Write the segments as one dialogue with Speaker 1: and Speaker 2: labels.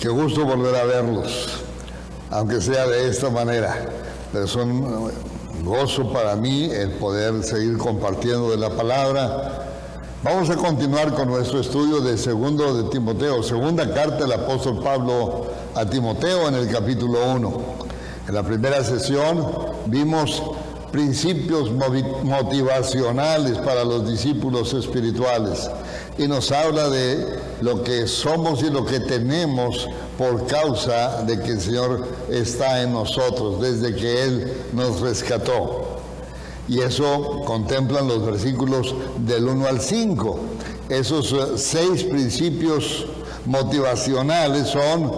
Speaker 1: Qué gusto volver a verlos, aunque sea de esta manera. Pero es un gozo para mí el poder seguir compartiendo de la palabra. Vamos a continuar con nuestro estudio de segundo de Timoteo, segunda carta del apóstol Pablo a Timoteo en el capítulo 1. En la primera sesión vimos principios motivacionales para los discípulos espirituales y nos habla de lo que somos y lo que tenemos por causa de que el Señor está en nosotros desde que Él nos rescató. Y eso contemplan los versículos del 1 al 5. Esos 6 principios motivacionales son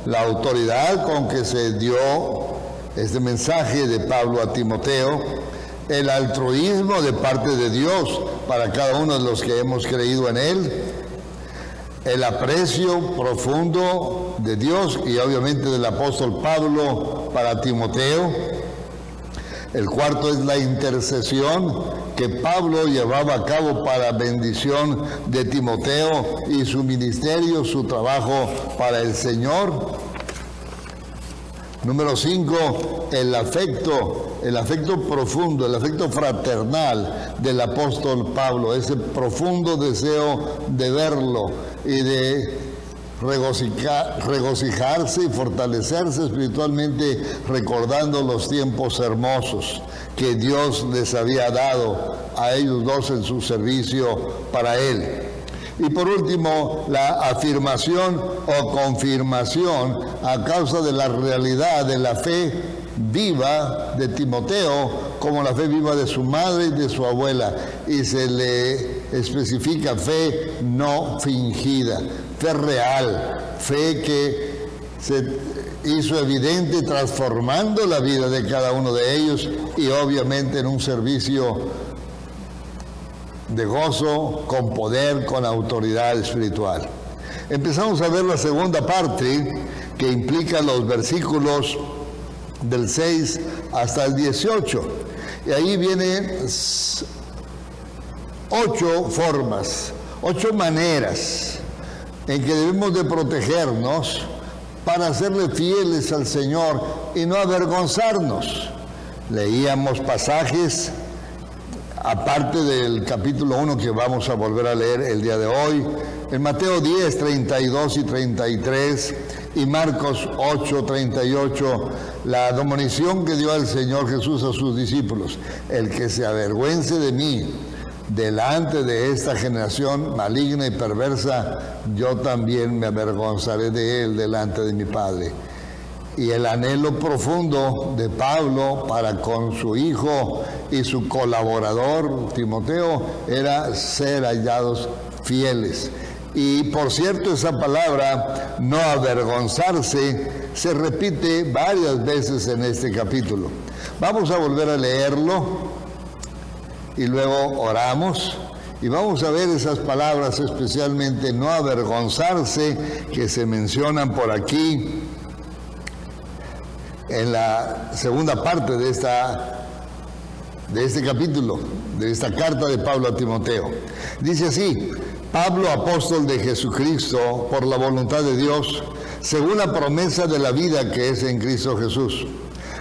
Speaker 1: la autoridad con que se dio este mensaje de Pablo a Timoteo, el altruismo de parte de Dios para cada uno de los que hemos creído en Él, el aprecio profundo de Dios y obviamente del apóstol Pablo para Timoteo. El cuarto es la intercesión que Pablo llevaba a cabo para bendición de Timoteo y su ministerio, su trabajo para el Señor. Número 5, el afecto profundo, el afecto fraternal del apóstol Pablo, ese profundo deseo de verlo y de regocijarse y fortalecerse espiritualmente recordando los tiempos hermosos que Dios les había dado a ellos dos en su servicio para Él. Y por último, la afirmación o confirmación a causa de la realidad de la fe viva de Timoteo, como la fe viva de su madre y de su abuela. Y se le especifica fe no fingida, fe real, fe que se hizo evidente transformando la vida de cada uno de ellos y obviamente en un servicio de gozo, con poder, con autoridad espiritual. Empezamos a ver la segunda parte que implica los versículos del 6 hasta el 18. Y ahí vienen 8 formas, 8 maneras en que debemos de protegernos para serle fieles al Señor y no avergonzarnos. Leíamos pasajes aparte del capítulo 1 que vamos a volver a leer el día de hoy, en Mateo 10, 32 y 33 y Marcos 8, 38, la admonición que dio el Señor Jesús a sus discípulos: el que se avergüence de mí delante de esta generación maligna y perversa, yo también me avergonzaré de él delante de mi Padre. Y el anhelo profundo de Pablo para con su hijo y su colaborador Timoteo era ser hallados fieles. Y por cierto, esa palabra no avergonzarse se repite varias veces en este capítulo. Vamos a volver a leerlo y luego oramos y vamos a ver esas palabras, especialmente no avergonzarse, que se mencionan por aquí en la segunda parte de este capítulo, de esta carta de Pablo a Timoteo. Dice así: Pablo, apóstol de Jesucristo, por la voluntad de Dios, según la promesa de la vida que es en Cristo Jesús.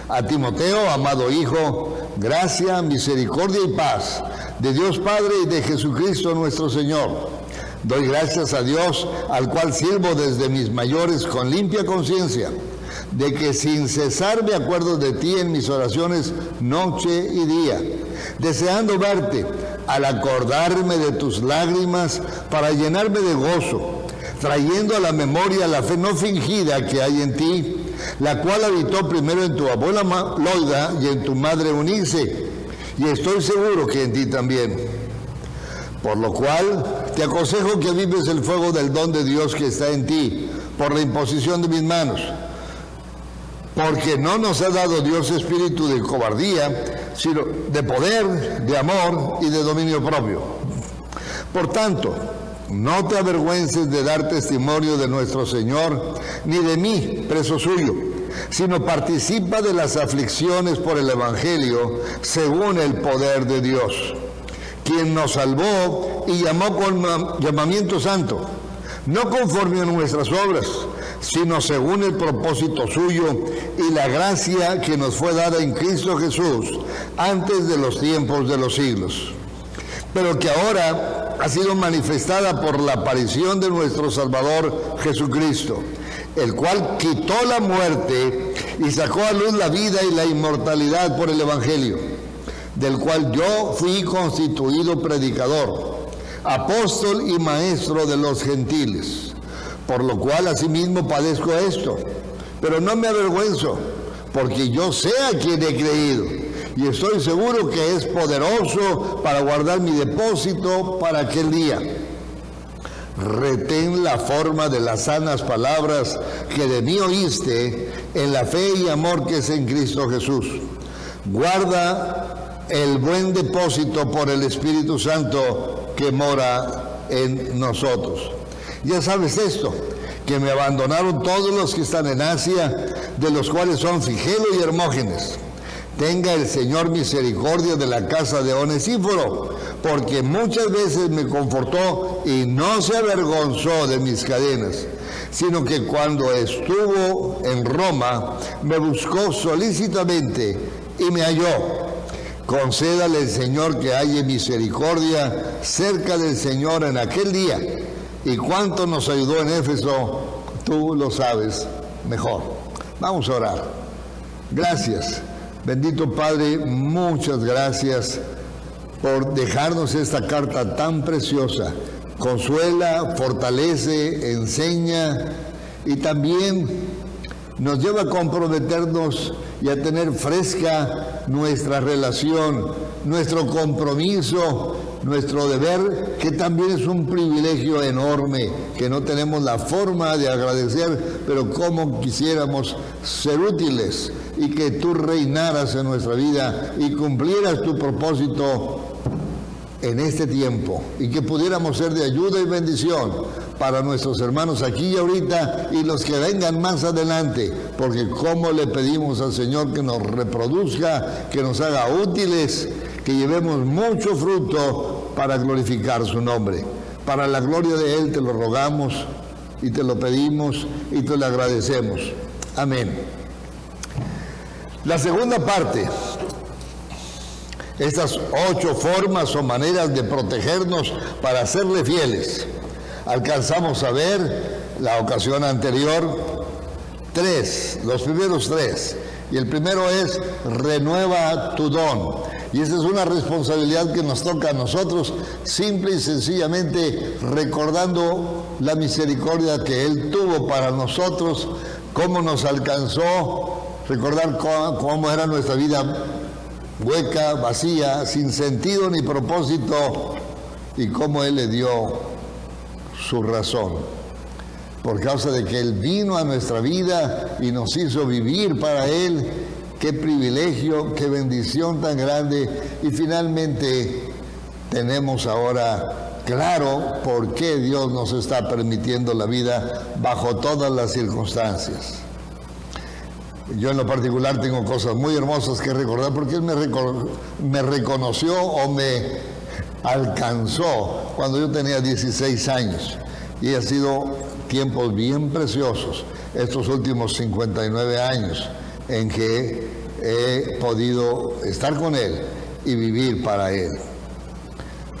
Speaker 1: A Timoteo, amado hijo, gracia, misericordia y paz de Dios Padre y de Jesucristo nuestro Señor. Doy gracias a Dios, al cual sirvo desde mis mayores con limpia conciencia, de que sin cesar me acuerdo de ti en mis oraciones noche y día, deseando verte, al acordarme de tus lágrimas para llenarme de gozo, trayendo a la memoria la fe no fingida que hay en ti, la cual habitó primero en tu abuela Loida y en tu madre Eunice, y estoy seguro que en ti también. Por lo cual te aconsejo que avives el fuego del don de Dios que está en ti, por la imposición de mis manos. Porque no nos ha dado Dios espíritu de cobardía, sino de poder, de amor y de dominio propio. Por tanto, no te avergüences de dar testimonio de nuestro Señor, ni de mí, preso suyo, sino participa de las aflicciones por el Evangelio, según el poder de Dios, quien nos salvó y llamó con llamamiento santo, no conforme a nuestras obras, sino según el propósito suyo y la gracia que nos fue dada en Cristo Jesús antes de los tiempos de los siglos, pero que ahora ha sido manifestada por la aparición de nuestro Salvador Jesucristo, el cual quitó la muerte y sacó a luz la vida y la inmortalidad por el Evangelio, del cual yo fui constituido predicador, apóstol y maestro de los gentiles, por lo cual asimismo padezco esto, pero no me avergüenzo, porque yo sé a quien he creído, y estoy seguro que es poderoso para guardar mi depósito para aquel día. Retén la forma de las sanas palabras que de mí oíste en la fe y amor que es en Cristo Jesús. Guarda el buen depósito por el Espíritu Santo que mora en nosotros. Ya sabes esto, que me abandonaron todos los que están en Asia, de los cuales son Figelo y Hermógenes. Tenga el Señor misericordia de la casa de Onesíforo, porque muchas veces me confortó y no se avergonzó de mis cadenas, sino que cuando estuvo en Roma me buscó solícitamente y me halló. Concédale el Señor que halle misericordia cerca del Señor en aquel día. Y cuánto nos ayudó en Éfeso, tú lo sabes mejor. Vamos a orar. Gracias. Bendito Padre, muchas gracias por dejarnos esta carta tan preciosa. Consuela, fortalece, enseña y también nos lleva a comprometernos y a tener fresca nuestra relación, nuestro compromiso, nuestro deber, que también es un privilegio enorme, que no tenemos la forma de agradecer, pero como quisiéramos ser útiles y que tú reinaras en nuestra vida y cumplieras tu propósito en este tiempo y que pudiéramos ser de ayuda y bendición para nuestros hermanos aquí y ahorita y los que vengan más adelante, porque como le pedimos al Señor que nos reproduzca, que nos haga útiles, que llevemos mucho fruto para glorificar su nombre. Para la gloria de Él te lo rogamos y te lo pedimos y te lo agradecemos. Amén. La segunda parte, estas 8 formas o maneras de protegernos para serle fieles. Alcanzamos a ver la ocasión anterior 3, los primeros 3. Y el primero es renueva tu don. Y esa es una responsabilidad que nos toca a nosotros, simple y sencillamente recordando la misericordia que Él tuvo para nosotros, cómo nos alcanzó, recordar cómo era nuestra vida hueca, vacía, sin sentido ni propósito, y cómo Él le dio su razón. Por causa de que Él vino a nuestra vida y nos hizo vivir para Él. Qué privilegio, qué bendición tan grande. Y finalmente tenemos ahora claro por qué Dios nos está permitiendo la vida bajo todas las circunstancias. Yo en lo particular tengo cosas muy hermosas que recordar porque Él me reconoció o me alcanzó cuando yo tenía 16 años. Y ha sido tiempos bien preciosos estos últimos 59 años en que he podido estar con Él y vivir para Él.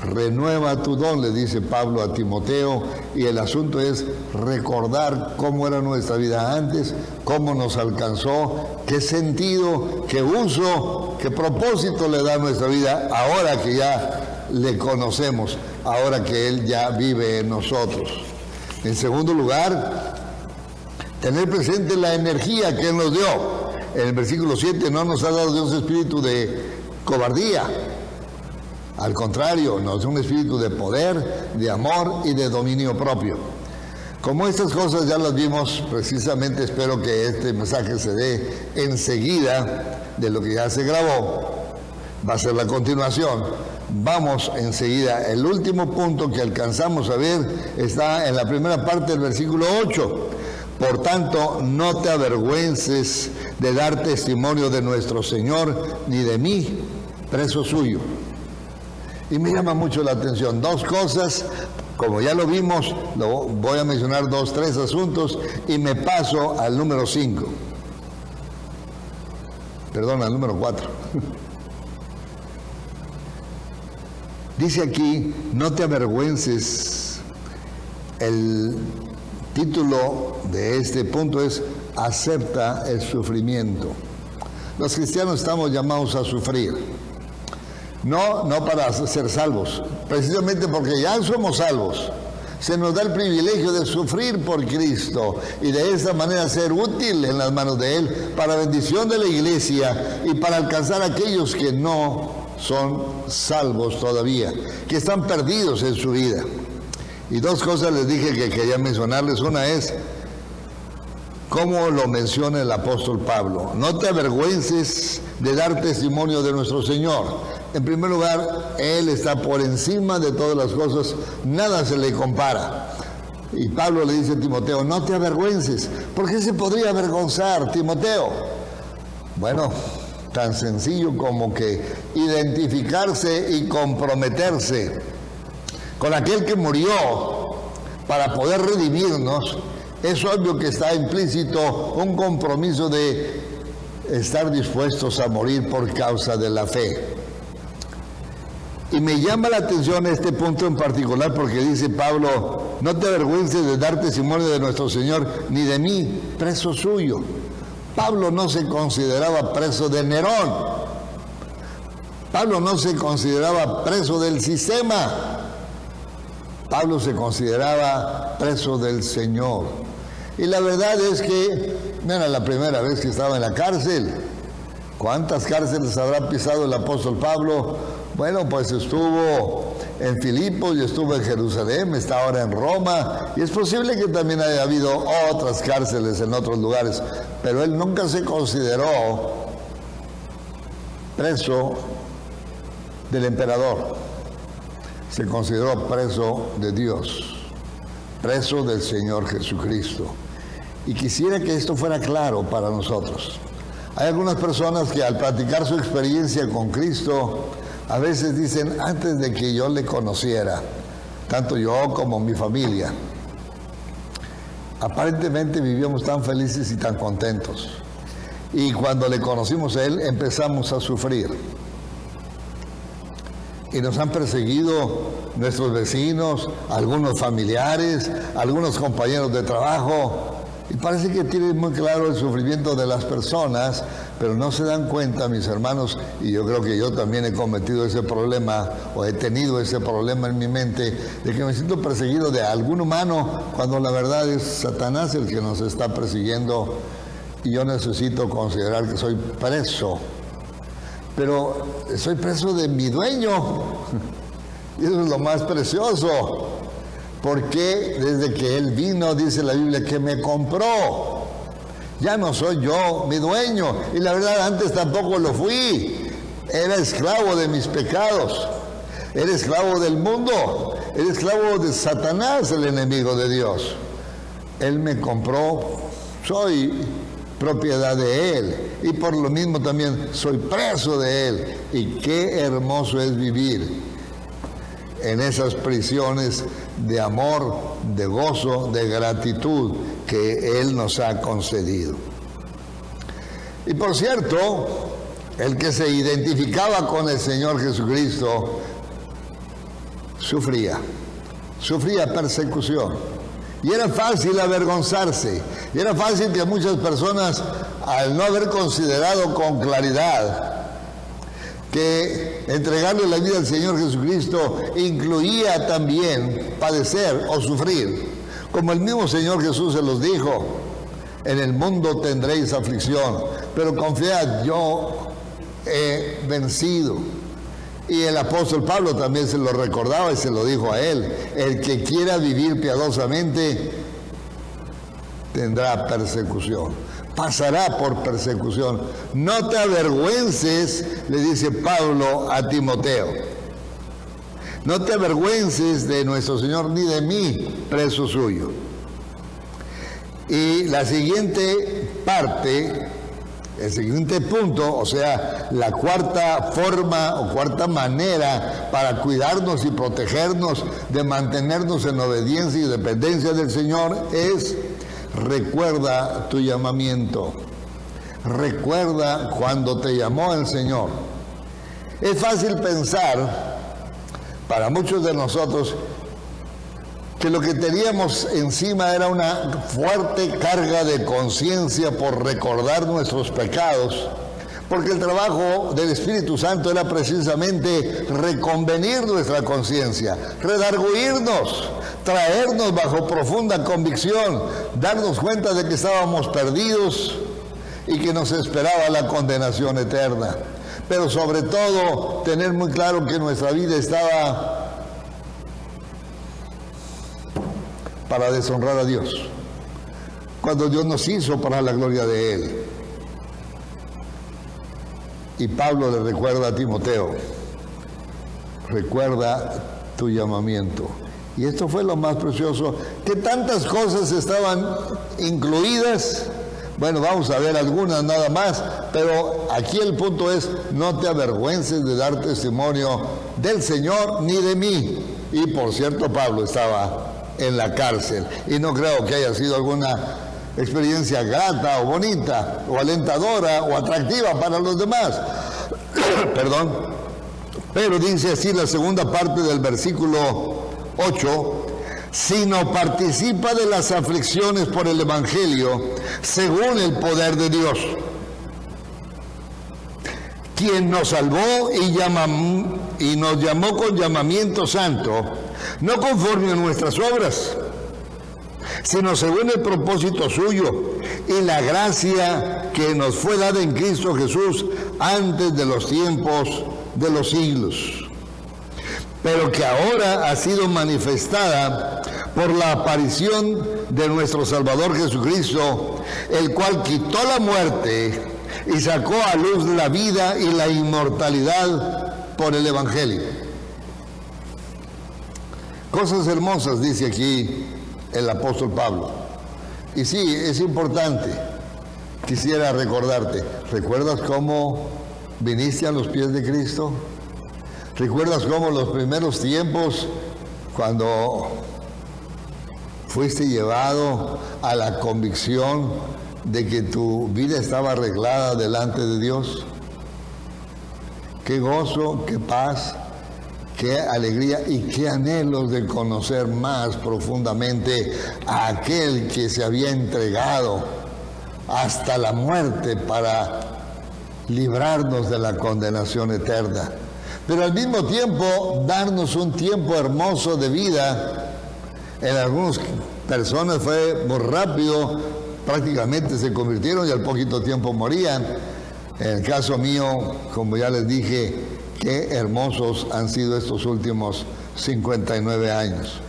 Speaker 1: Renueva tu don, le dice Pablo a Timoteo, y el asunto es recordar cómo era nuestra vida antes, cómo nos alcanzó, qué sentido, qué uso, qué propósito le da a nuestra vida ahora que ya le conocemos, ahora que Él ya vive en nosotros. En segundo lugar, tener presente la energía que Él nos dio. En el versículo 7, no nos ha dado Dios espíritu de cobardía. Al contrario, nos da un espíritu de poder, de amor y de dominio propio. Como estas cosas ya las vimos, precisamente espero que este mensaje se dé enseguida de lo que ya se grabó. Va a ser la continuación. Vamos enseguida. El último punto que alcanzamos a ver está en la primera parte del versículo 8. Por tanto, no te avergüences de dar testimonio de nuestro Señor, ni de mí, preso suyo. Y me llama mucho la atención 2 cosas Como ya lo vimos, voy a mencionar 2, 3 asuntos y me paso al número 5. Perdón, al número 4. Dice aquí, no te avergüences. El título de este punto es, acepta el sufrimiento. Los cristianos estamos llamados a sufrir. No para ser salvos, precisamente porque ya somos salvos. Se nos da el privilegio de sufrir por Cristo y de esta manera ser útil en las manos de Él para bendición de la iglesia y para alcanzar a aquellos que no son salvos todavía, que están perdidos en su vida. Y 2 cosas les dije que quería mencionarles. Una es cómo lo menciona el apóstol Pablo. No te avergüences de dar testimonio de nuestro Señor. En primer lugar, Él está por encima de todas las cosas, nada se le compara. Y Pablo le dice a Timoteo, no te avergüences. ¿Por qué se podría avergonzar, Timoteo? Bueno, tan sencillo como que identificarse y comprometerse con aquel que murió para poder redimirnos. Es obvio que está implícito un compromiso de estar dispuestos a morir por causa de la fe. Y me llama la atención este punto en particular porque dice Pablo, no te avergüences de dar testimonio de nuestro Señor, ni de mí, preso suyo. Pablo no se consideraba preso de Nerón. Pablo no se consideraba preso del sistema. Pablo se consideraba preso del Señor. Y la verdad es que no era la primera vez que estaba en la cárcel. ¿Cuántas cárceles habrá pisado el apóstol Pablo? Bueno, pues estuvo en Filipos y estuvo en Jerusalén, está ahora en Roma, y es posible que también haya habido otras cárceles en otros lugares, pero él nunca se consideró preso del emperador, se consideró preso de Dios, preso del Señor Jesucristo. Y quisiera que esto fuera claro para nosotros. Hay algunas personas que al platicar su experiencia con Cristo, a veces dicen, antes de que yo le conociera, tanto yo como mi familia, aparentemente vivíamos tan felices y tan contentos. Y cuando le conocimos a Él, empezamos a sufrir. Y nos han perseguido nuestros vecinos, algunos familiares, algunos compañeros de trabajo. Y parece que tienen muy claro el sufrimiento de las personas, pero no se dan cuenta, mis hermanos, y yo creo que yo también he cometido ese problema, o he tenido ese problema en mi mente, de que me siento perseguido de algún humano, cuando la verdad es Satanás el que nos está persiguiendo, y yo necesito considerar que soy preso. Pero soy preso de mi dueño, y eso es lo más precioso. Porque desde que Él vino, dice la Biblia, que me compró. Ya no soy yo mi dueño. Y la verdad, antes tampoco lo fui. Era esclavo de mis pecados. Era esclavo del mundo. Era esclavo de Satanás, el enemigo de Dios. Él me compró. Soy propiedad de Él. Y por lo mismo también soy preso de Él. Y qué hermoso es vivir en esas prisiones de amor, de gozo, de gratitud que Él nos ha concedido. Y por cierto, el que se identificaba con el Señor Jesucristo sufría persecución. Y era fácil avergonzarse. Y era fácil que muchas personas, al no haber considerado con claridad que entregarle la vida al Señor Jesucristo incluía también padecer o sufrir. Como el mismo Señor Jesús se los dijo, en el mundo tendréis aflicción, pero confiad, yo he vencido. Y el apóstol Pablo también se lo recordaba y se lo dijo a él, el que quiera vivir piadosamente tendrá persecución. Pasará por persecución. No te avergüences, le dice Pablo a Timoteo. No te avergüences de nuestro Señor ni de mí, preso suyo. Y la siguiente parte El siguiente punto, o sea, la cuarta forma o cuarta manera para cuidarnos y protegernos de mantenernos en obediencia y dependencia del Señor es: recuerda tu llamamiento. Recuerda cuando te llamó el Señor. Es fácil pensar, para muchos de nosotros, que lo que teníamos encima era una fuerte carga de conciencia por recordar nuestros pecados, porque el trabajo del Espíritu Santo era precisamente reconvenir nuestra conciencia, redarguirnos, traernos bajo profunda convicción, darnos cuenta de que estábamos perdidos y que nos esperaba la condenación eterna. Pero sobre todo, tener muy claro que nuestra vida estaba para deshonrar a Dios, cuando Dios nos hizo para la gloria de Él. Y Pablo le recuerda a Timoteo: recuerda tu llamamiento. Y esto fue lo más precioso. ¿Qué tantas cosas estaban incluidas? Bueno, vamos a ver algunas nada más, pero aquí el punto es: no te avergüences de dar testimonio del Señor ni de mí. Y por cierto, Pablo estaba en la cárcel, y no creo que haya sido alguna experiencia grata o bonita o alentadora o atractiva para los demás. Perdón. Pero dice así la segunda parte del versículo 8: sino participa de las aflicciones por el Evangelio según el poder de Dios, quien nos salvó y nos llamó con llamamiento santo, no conforme a nuestras obras, sino según el propósito suyo y la gracia que nos fue dada en Cristo Jesús antes de los tiempos de los siglos, pero que ahora ha sido manifestada por la aparición de nuestro Salvador Jesucristo, el cual quitó la muerte y sacó a luz la vida y la inmortalidad por el Evangelio. Cosas hermosas dice aquí el apóstol Pablo. Y sí, es importante. Quisiera recordarte: ¿recuerdas cómo viniste a los pies de Cristo? ¿Recuerdas cómo los primeros tiempos, cuando fuiste llevado a la convicción de que tu vida estaba arreglada delante de Dios? Qué gozo, qué paz, qué alegría y qué anhelos de conocer más profundamente a aquel que se había entregado hasta la muerte para librarnos de la condenación eterna. Pero al mismo tiempo darnos un tiempo hermoso de vida. En algunas personas fue muy rápido, prácticamente se convirtieron y al poquito tiempo morían. En el caso mío, como ya les dije, qué hermosos han sido estos últimos 59 años.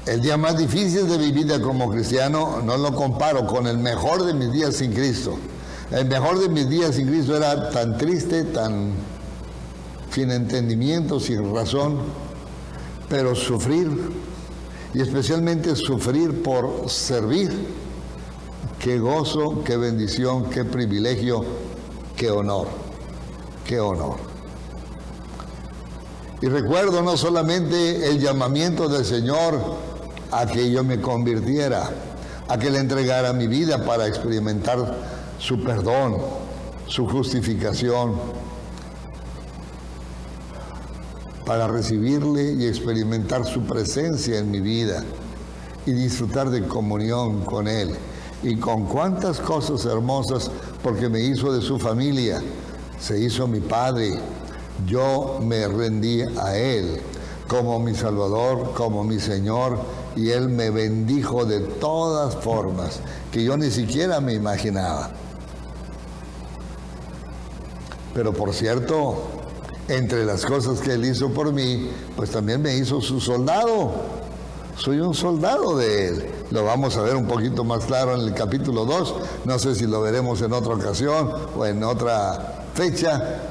Speaker 1: El día más difícil de mi vida como cristiano no lo comparo con el mejor de mis días sin Cristo. El mejor de mis días sin Cristo era tan triste, tan sin entendimiento, sin razón, pero sufrir, y especialmente sufrir por servir, qué gozo, qué bendición, qué privilegio, qué honor, qué honor. Y recuerdo no solamente el llamamiento del Señor a que yo me convirtiera, a que le entregara mi vida para experimentar su perdón, su justificación, para recibirle y experimentar su presencia en mi vida y disfrutar de comunión con Él. Y con cuántas cosas hermosas, porque me hizo de su familia, se hizo mi Padre. Yo me rendí a Él como mi Salvador, como mi Señor, y Él me bendijo de todas formas que yo ni siquiera me imaginaba. Pero por cierto, entre las cosas que Él hizo por mí, pues también me hizo su soldado. Soy un soldado de Él. Lo vamos a ver un poquito más claro en el capítulo 2. No sé si lo veremos en otra ocasión o en otra fecha.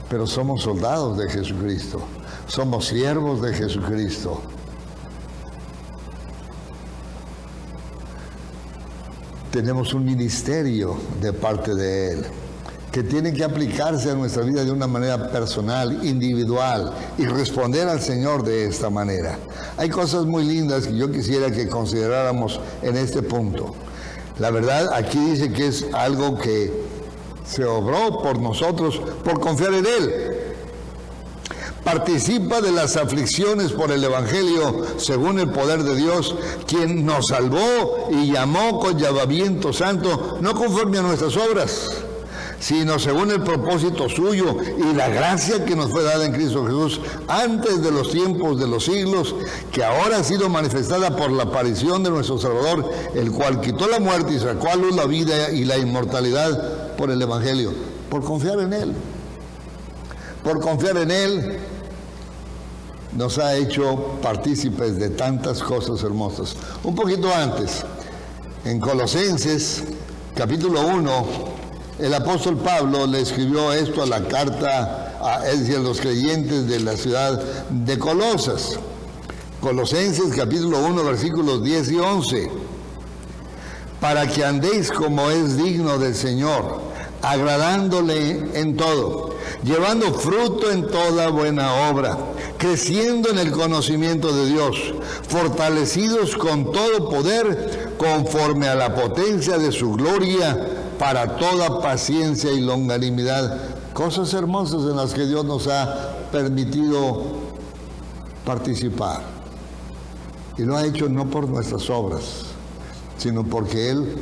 Speaker 1: Pero somos soldados de Jesucristo. Somos siervos de Jesucristo. tenemos un ministerio de parte de Él, que tiene que aplicarse a nuestra vida de una manera personal, individual, y responder al Señor de esta manera. Hay cosas muy lindas que yo quisiera que consideráramos en este punto. La verdad, aquí dice que es algo que se obró por nosotros, por confiar en Él. Participa de las aflicciones por el Evangelio según el poder de Dios, quien nos salvó y llamó con llamamiento santo, no conforme a nuestras obras, sino según el propósito suyo y la gracia que nos fue dada en Cristo Jesús antes de los tiempos de los siglos, que ahora ha sido manifestada por la aparición de nuestro Salvador, el cual quitó la muerte y sacó a luz la vida y la inmortalidad por el Evangelio, por confiar en Él. Por confiar en Él, nos ha hecho partícipes de tantas cosas hermosas. Un poquito antes, en Colosenses, capítulo 1, el apóstol Pablo le escribió esto a la carta, es decir, a los creyentes de la ciudad de Colosas. Colosenses, capítulo 1, versículos 10 y 11. Para que andéis como es digno del Señor, agradándole en todo, llevando fruto en toda buena obra, creciendo en el conocimiento de Dios, fortalecidos con todo poder, conforme a la potencia de su gloria, para toda paciencia y longanimidad. Cosas hermosas en las que Dios nos ha permitido participar. Y lo ha hecho no por nuestras obras, sino porque Él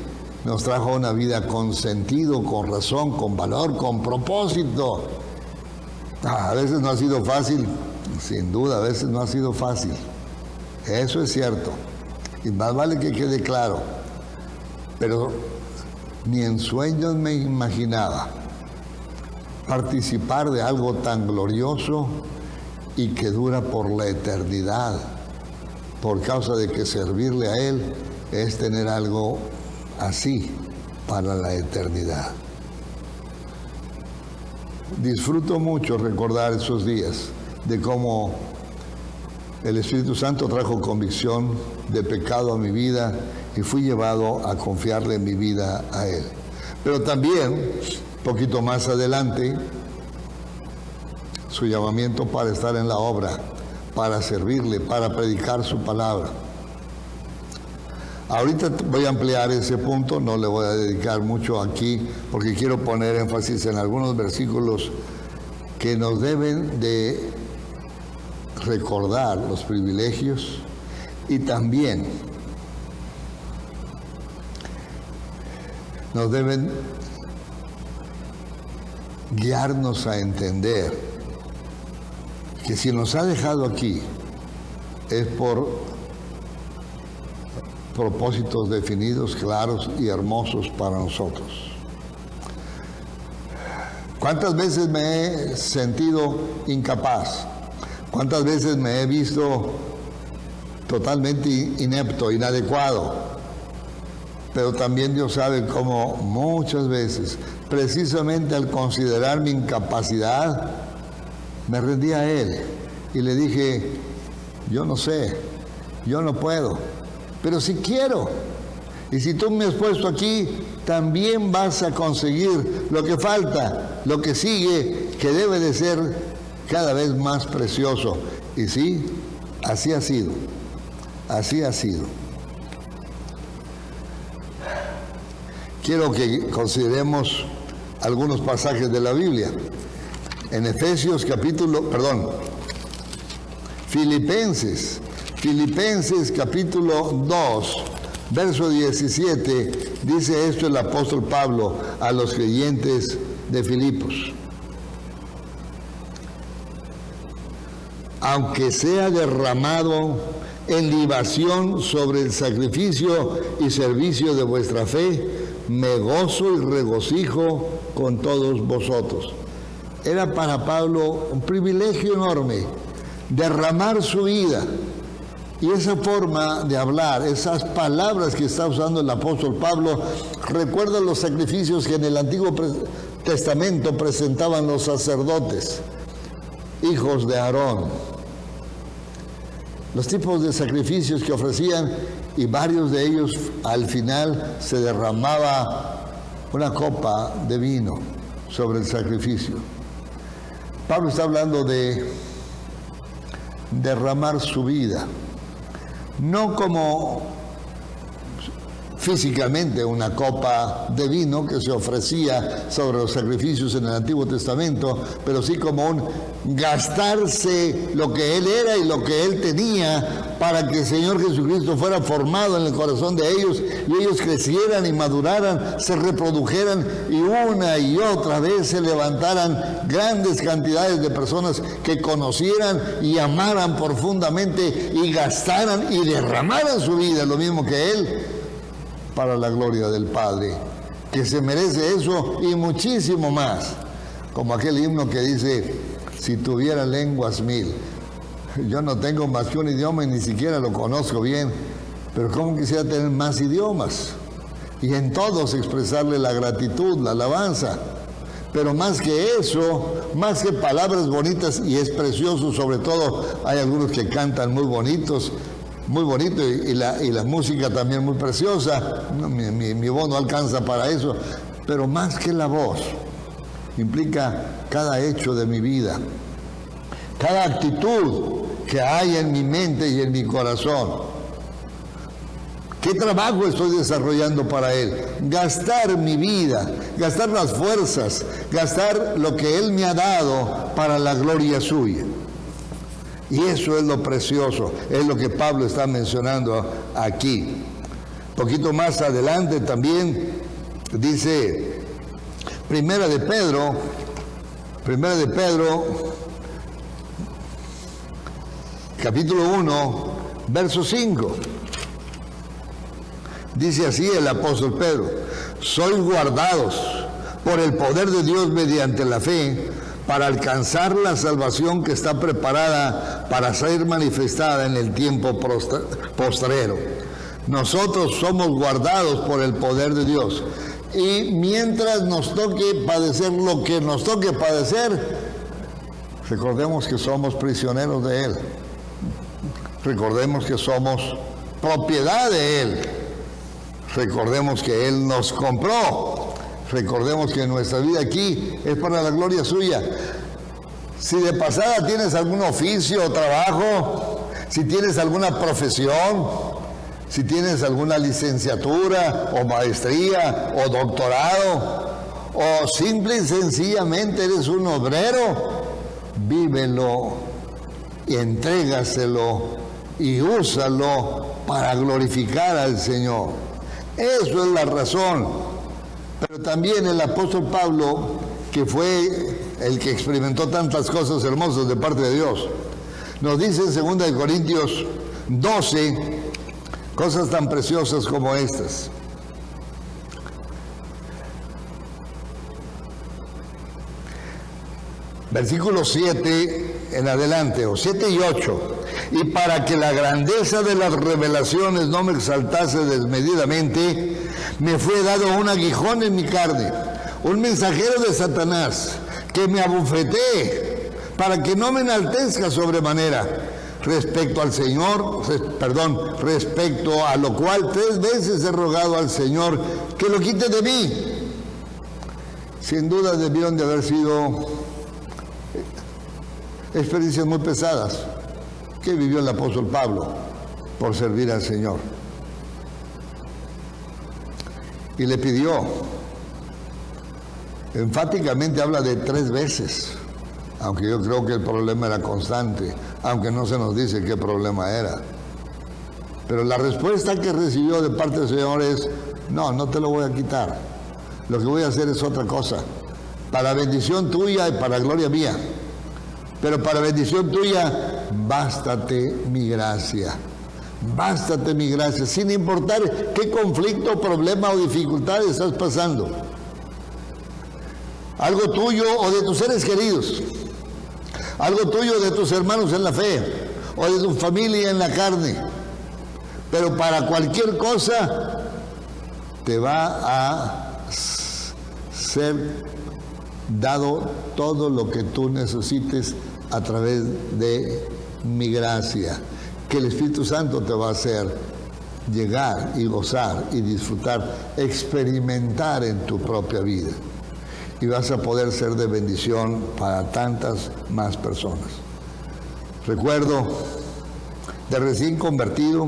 Speaker 1: nos trajo una vida con sentido, con razón, con valor, con propósito. A veces no ha sido fácil, sin duda, a veces no ha sido fácil. Eso es cierto. Y más vale que quede claro. Pero ni en sueños me imaginaba participar de algo tan glorioso y que dura por la eternidad, por causa de que servirle a Él es tener algo así para la eternidad. Disfruto mucho recordar esos días de cómo el Espíritu Santo trajo convicción de pecado a mi vida y fui llevado a confiarle mi vida a Él. Pero también, poquito más adelante, su llamamiento para estar en la obra, para servirle, para predicar su palabra. Ahorita voy a ampliar ese punto, no le voy a dedicar mucho aquí, porque quiero poner énfasis en algunos versículos que nos deben de recordar los privilegios y también nos deben guiarnos a entender que si nos ha dejado aquí es por propósitos definidos, claros y hermosos para nosotros. ¿Cuántas veces me he sentido incapaz? ¿Cuántas veces me he visto totalmente inepto, inadecuado? Pero también Dios sabe cómo muchas veces, precisamente al considerar mi incapacidad, me rendí a Él y le dije, yo no sé, yo no puedo, pero sí quiero. Y si tú me has puesto aquí, también vas a conseguir lo que falta, lo que sigue, que debe de ser cada vez más precioso. Y sí, así ha sido, así ha sido. Quiero que consideremos algunos pasajes de la Biblia. En Filipenses capítulo 2, verso 17, dice esto el apóstol Pablo a los creyentes de Filipos. Aunque sea derramado en libación sobre el sacrificio y servicio de vuestra fe, me gozo y regocijo con todos vosotros. Era para Pablo un privilegio enorme derramar su vida. Y esa forma de hablar, esas palabras que está usando el apóstol Pablo, recuerda los sacrificios que en el Antiguo Testamento presentaban los sacerdotes, hijos de Aarón. los tipos de sacrificios que ofrecían, y varios de ellos al final se derramaba una copa de vino sobre el sacrificio. Pablo está hablando de derramar su vida, no como físicamente una copa de vino que se ofrecía sobre los sacrificios en el Antiguo Testamento, pero sí como un gastarse lo que él era y lo que él tenía para que el Señor Jesucristo fuera formado en el corazón de ellos y ellos crecieran y maduraran, se reprodujeran y una y otra vez se levantaran grandes cantidades de personas que conocieran y amaran profundamente y gastaran y derramaran su vida, lo mismo que él, para la gloria del Padre, que se merece eso y muchísimo más, como aquel himno que dice: si tuviera lenguas mil. Yo no tengo más que un idioma y ni siquiera lo conozco bien, pero cómo quisiera tener más idiomas y en todos expresarle la gratitud, la alabanza. Pero más que eso, más que palabras bonitas, y es precioso, sobre todo hay algunos que cantan muy bonitos, muy bonito, y la música también muy preciosa. Mi voz no alcanza para eso, pero más que la voz, implica cada hecho de mi vida, cada actitud que hay en mi mente y en mi corazón. ¿Qué trabajo estoy desarrollando para Él? Gastar mi vida, gastar las fuerzas, gastar lo que Él me ha dado para la gloria suya. Y eso es lo precioso, es lo que Pablo está mencionando aquí. Un poquito más adelante también dice Primera de Pedro, capítulo 1, verso 5. Dice así el apóstol Pedro: sois guardados por el poder de Dios mediante la fe, para alcanzar la salvación que está preparada para ser manifestada en el tiempo postrero. Nosotros somos guardados por el poder de Dios. Y mientras nos toque padecer lo que nos toque padecer, recordemos que somos prisioneros de Él. Recordemos que somos propiedad de Él. Recordemos que Él nos compró. Recordemos que nuestra vida aquí es para la gloria suya. Si de pasada tienes algún oficio o trabajo, si tienes alguna profesión, si tienes alguna licenciatura o maestría o doctorado, o simple y sencillamente eres un obrero, vívelo y entrégaselo y úsalo para glorificar al Señor. Eso es la razón. Pero también el apóstol Pablo, que fue el que experimentó tantas cosas hermosas de parte de Dios, nos dice en 2 Corintios 12 cosas tan preciosas como estas. Versículos 7 en adelante, o 7 y 8. Y para que la grandeza de las revelaciones no me exaltase desmedidamente, me fue dado un aguijón en mi carne, un mensajero de Satanás, que me abofetee, para que no me enaltezca sobremanera respecto al Señor, respecto a lo cual 3 veces he rogado al Señor que lo quite de mí. Sin duda debieron de haber sido experiencias muy pesadas que vivió el apóstol Pablo por servir al Señor. Y le pidió, enfáticamente habla de 3 veces, aunque yo creo que el problema era constante, aunque no se nos dice qué problema era. Pero la respuesta que recibió de parte del Señor es: no te lo voy a quitar. Lo que voy a hacer es otra cosa, para bendición tuya y para gloria mía. Pero para bendición tuya, bástate mi gracia. Bástate mi gracia, sin importar qué conflicto, problema o dificultad estás pasando. Algo tuyo o de tus seres queridos, algo tuyo de tus hermanos en la fe, o de tu familia en la carne. Pero para cualquier cosa te va a ser dado todo lo que tú necesites a través de mi gracia. que el Espíritu Santo te va a hacer llegar y gozar y disfrutar, experimentar en tu propia vida. Y vas a poder ser de bendición para tantas más personas. Recuerdo, de recién convertido,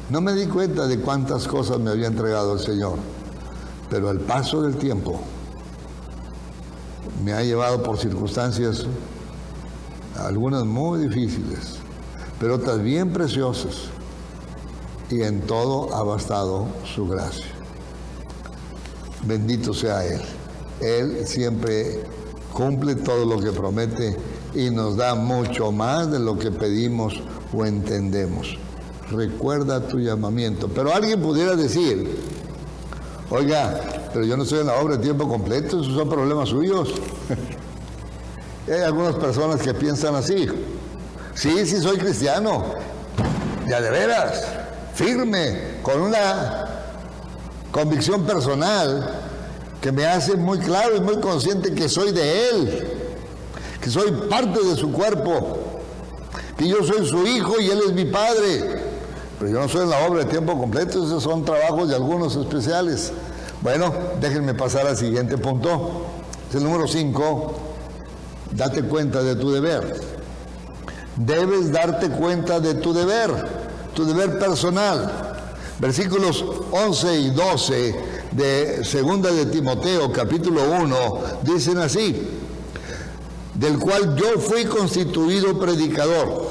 Speaker 1: no me di cuenta de cuántas cosas me había entregado el Señor, pero al paso del tiempo me ha llevado por circunstancias, algunas muy difíciles, pero otras bien preciosas, y en todo ha bastado su gracia. Bendito sea Él. Él siempre cumple todo lo que promete y nos da mucho más de lo que pedimos o entendemos. Recuerda tu llamamiento. Pero alguien pudiera decir, oiga, pero yo no estoy en la obra de tiempo completo, esos son problemas suyos. Hay algunas personas que piensan así. Sí, soy cristiano, ya de veras, firme, con una convicción personal que me hace muy claro y muy consciente que soy de Él, que soy parte de su cuerpo, que yo soy su hijo y Él es mi padre, pero yo no soy en la obra de tiempo completo. Esos son trabajos de algunos especiales. Bueno, déjenme pasar al siguiente punto. Es el número 5. Date cuenta de tu deber. Debes darte cuenta de tu deber personal. Versículos 11 y 12 de 2 de Timoteo, capítulo 1, dicen así: del cual yo fui constituido predicador,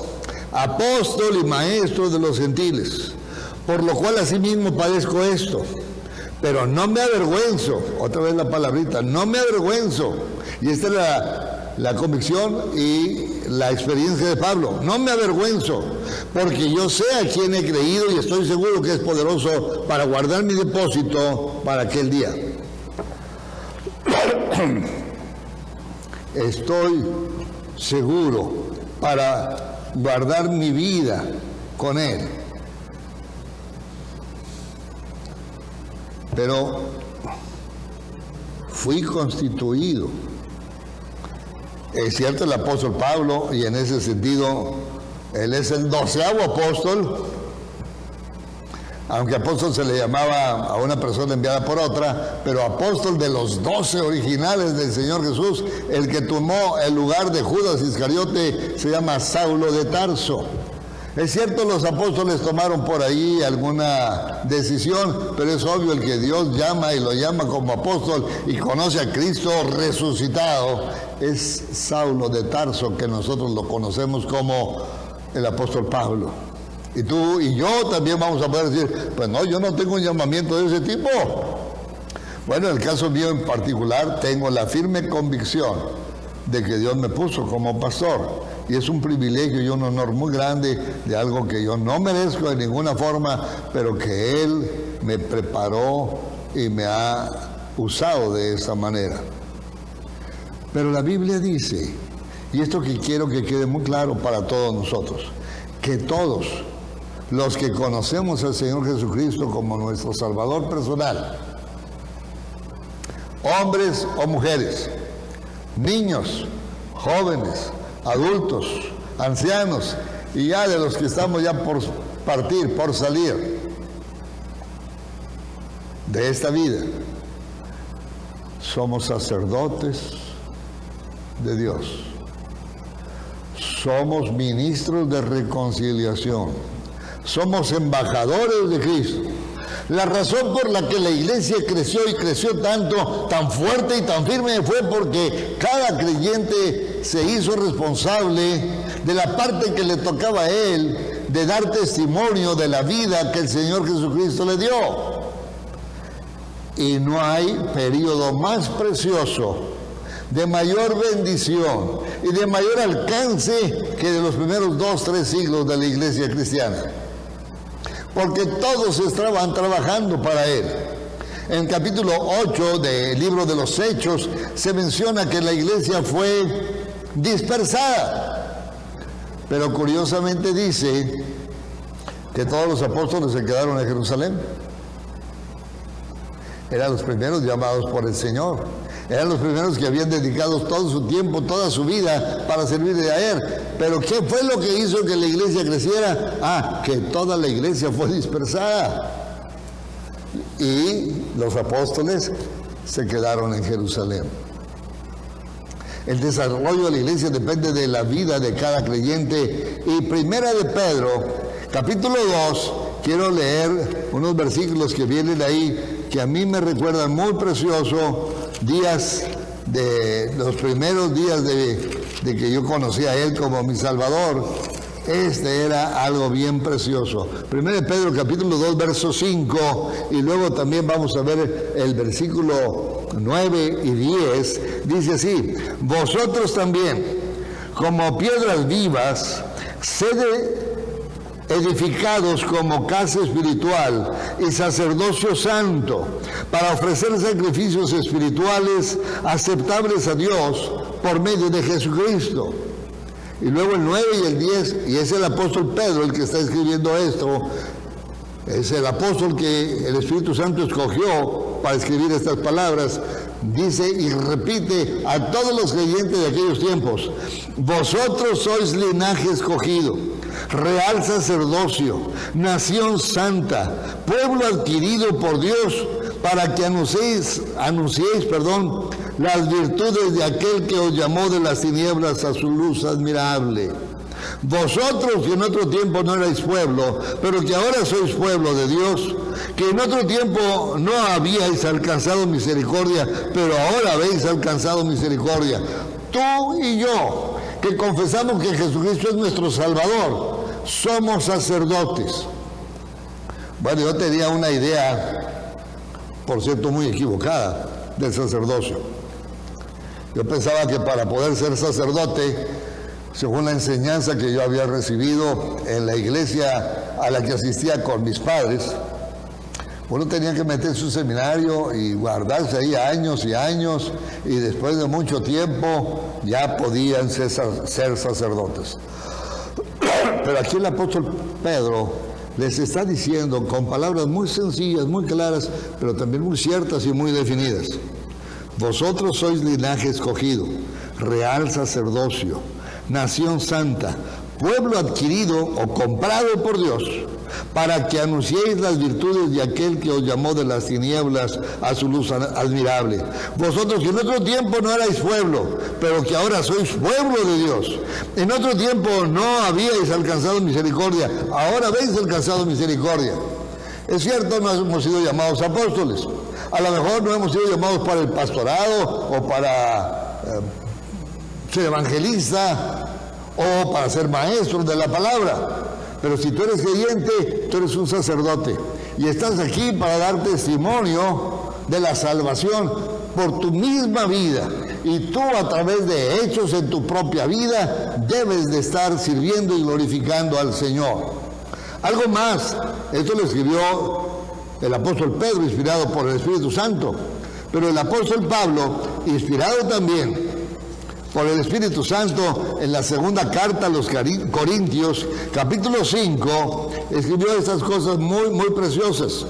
Speaker 1: apóstol y maestro de los gentiles, por lo cual asimismo padezco esto, pero no me avergüenzo. Otra vez la palabrita, no me avergüenzo. Y esta es la convicción y la experiencia de Pablo. No me avergüenzo, porque yo sé a quién he creído y estoy seguro que es poderoso para guardar mi depósito para aquel día. Estoy seguro para guardar mi vida con Él. Pero fui constituido. Es cierto, el apóstol Pablo, y en ese sentido, él es el 12º apóstol, aunque apóstol se le llamaba a una persona enviada por otra, pero apóstol de los 12 originales del Señor Jesús. El que tomó el lugar de Judas Iscariote se llama Saulo de Tarso. Es cierto, los apóstoles tomaron por ahí alguna decisión, pero es obvio, el que Dios llama y lo llama como apóstol y conoce a Cristo resucitado es Saulo de Tarso, que nosotros lo conocemos como el apóstol Pablo. Y tú y yo también vamos a poder decir, pues no, yo no tengo un llamamiento de ese tipo. Bueno, en el caso mío en particular, tengo la firme convicción de que Dios me puso como pastor. Y es un privilegio y un honor muy grande de algo que yo no merezco de ninguna forma, pero que Él me preparó y me ha usado de esa manera. Pero la Biblia dice, y esto que quiero que quede muy claro para todos nosotros, que todos los que conocemos al Señor Jesucristo como nuestro Salvador personal, hombres o mujeres, niños, jóvenes, adultos, ancianos, y ya de los que estamos ya por partir, por salir de esta vida, somos sacerdotes de Dios. Somos ministros de reconciliación. Somos embajadores de Cristo. La razón por la que la iglesia creció y creció tanto, tan fuerte y tan firme, fue porque cada creyente se hizo responsable de la parte que le tocaba a él, de dar testimonio de la vida que el Señor Jesucristo le dio. Y no hay periodo más precioso, de mayor bendición y de mayor alcance que de los primeros 2-3 siglos de la iglesia cristiana. Porque todos estaban trabajando para Él. En el capítulo 8 del libro de los Hechos se menciona que la iglesia fue dispersada. Pero curiosamente dice que todos los apóstoles se quedaron en Jerusalén. Eran los primeros llamados por el Señor. Eran los primeros que habían dedicado todo su tiempo, toda su vida para servirle a Él. Pero ¿qué fue lo que hizo que la iglesia creciera? Que toda la iglesia fue dispersada. Y los apóstoles se quedaron en Jerusalén. El desarrollo de la iglesia depende de la vida de cada creyente. Y Primera de Pedro, capítulo 2, quiero leer unos versículos que vienen ahí, que a mí me recuerdan muy precioso, los primeros días de que yo conocí a Él como mi Salvador. Este era algo bien precioso. Primero de Pedro, capítulo 2, verso 5, y luego también vamos a ver el versículo 9 y 10, dice así: vosotros también, como piedras vivas, sed edificados como casa espiritual y sacerdocio santo, para ofrecer sacrificios espirituales aceptables a Dios por medio de Jesucristo. Y luego el 9 y el 10, y es el apóstol Pedro el que está escribiendo esto, es el apóstol que el Espíritu Santo escogió para escribir estas palabras. Dice y repite a todos los creyentes de aquellos tiempos: vosotros sois linaje escogido, real sacerdocio, nación santa, pueblo adquirido por Dios, para que anunciéis, las virtudes de aquel que os llamó de las tinieblas a su luz admirable. Vosotros que en otro tiempo no erais pueblo, pero que ahora sois pueblo de Dios, que en otro tiempo no habíais alcanzado misericordia, pero ahora habéis alcanzado misericordia. Tú y yo, que confesamos que Jesucristo es nuestro Salvador, somos sacerdotes. Bueno, yo tenía una idea, por cierto, muy equivocada del sacerdocio. Yo pensaba que para poder ser sacerdote, según la enseñanza que yo había recibido en la iglesia a la que asistía con mis padres, uno tenía que meterse en un seminario y guardarse ahí años y años, y después de mucho tiempo ya podían ser sacerdotes. Pero aquí el apóstol Pedro les está diciendo con palabras muy sencillas, muy claras, pero también muy ciertas y muy definidas: vosotros sois linaje escogido, real sacerdocio, nación santa, pueblo adquirido o comprado por Dios, para que anunciéis las virtudes de aquel que os llamó de las tinieblas a su luz admirable. Vosotros que en otro tiempo no erais pueblo, pero que ahora sois pueblo de Dios. En otro tiempo no habíais alcanzado misericordia, ahora habéis alcanzado misericordia. Es cierto, no hemos sido llamados apóstoles. A lo mejor no hemos sido llamados para el pastorado o para ser evangelista o para ser maestro de la palabra. Pero si tú eres creyente, tú eres un sacerdote y estás aquí para dar testimonio de la salvación por tu misma vida. Y tú, a través de hechos en tu propia vida, debes de estar sirviendo y glorificando al Señor. Algo más, esto lo escribió el apóstol Pedro, inspirado por el Espíritu Santo, pero el apóstol Pablo, inspirado también por el Espíritu Santo, en la segunda carta a los Corintios, capítulo 5, escribió estas cosas muy, muy preciosas.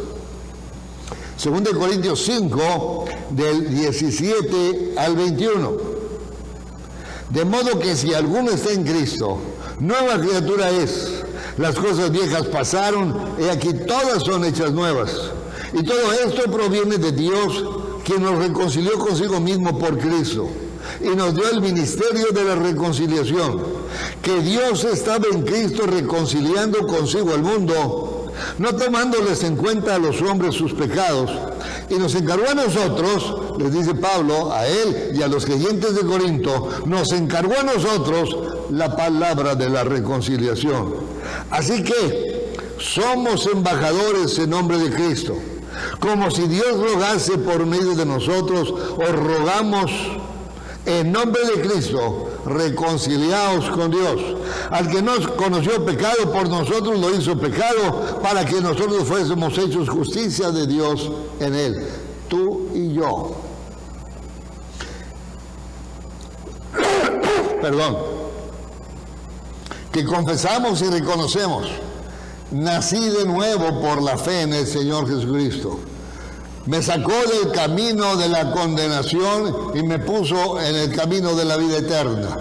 Speaker 1: 2 Corintios 5, del 17 al 21. De modo que si alguno está en Cristo, nueva criatura es. Las cosas viejas pasaron, y aquí todas son hechas nuevas. Y todo esto proviene de Dios, quien nos reconcilió consigo mismo por Cristo, y nos dio el ministerio de la reconciliación, que Dios estaba en Cristo reconciliando consigo al mundo, no tomándoles en cuenta a los hombres sus pecados, y nos encargó a nosotros, les dice Pablo, a él y a los creyentes de Corinto, nos encargó a nosotros la palabra de la reconciliación. Así que somos embajadores en nombre de Cristo, como si Dios rogase por medio de nosotros. Os rogamos en nombre de Cristo, reconciliaos con Dios. Al que no conoció pecado, por nosotros lo hizo pecado, para que nosotros fuésemos hechos justicia de Dios en él. Tú y yo. Perdón. Que confesamos y reconocemos: nací de nuevo por la fe en el Señor Jesucristo. Me sacó del camino de la condenación y me puso en el camino de la vida eterna.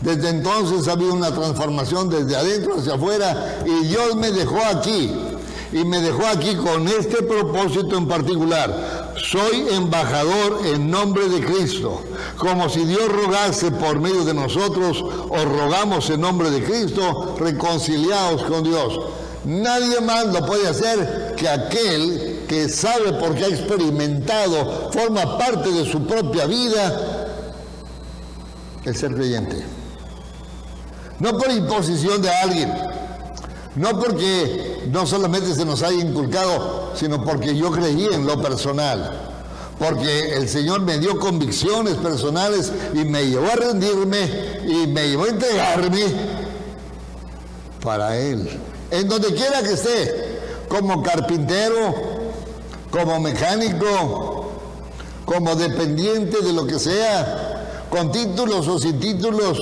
Speaker 1: Desde entonces ha habido una transformación desde adentro hacia afuera y Dios me dejó aquí. Y me dejó aquí con este propósito en particular. Soy embajador en nombre de Cristo. Como si Dios rogase por medio de nosotros, os rogamos en nombre de Cristo, reconciliados con Dios. Nadie más lo puede hacer que aquel que sabe porque ha experimentado, forma parte de su propia vida, el ser creyente. No por imposición de alguien, no porque no solamente se nos haya inculcado, sino porque yo creí en lo personal. Porque el Señor me dio convicciones personales y me llevó a rendirme y me llevó a entregarme para Él. En donde quiera que esté, como carpintero, como mecánico, como dependiente de lo que sea, con títulos o sin títulos,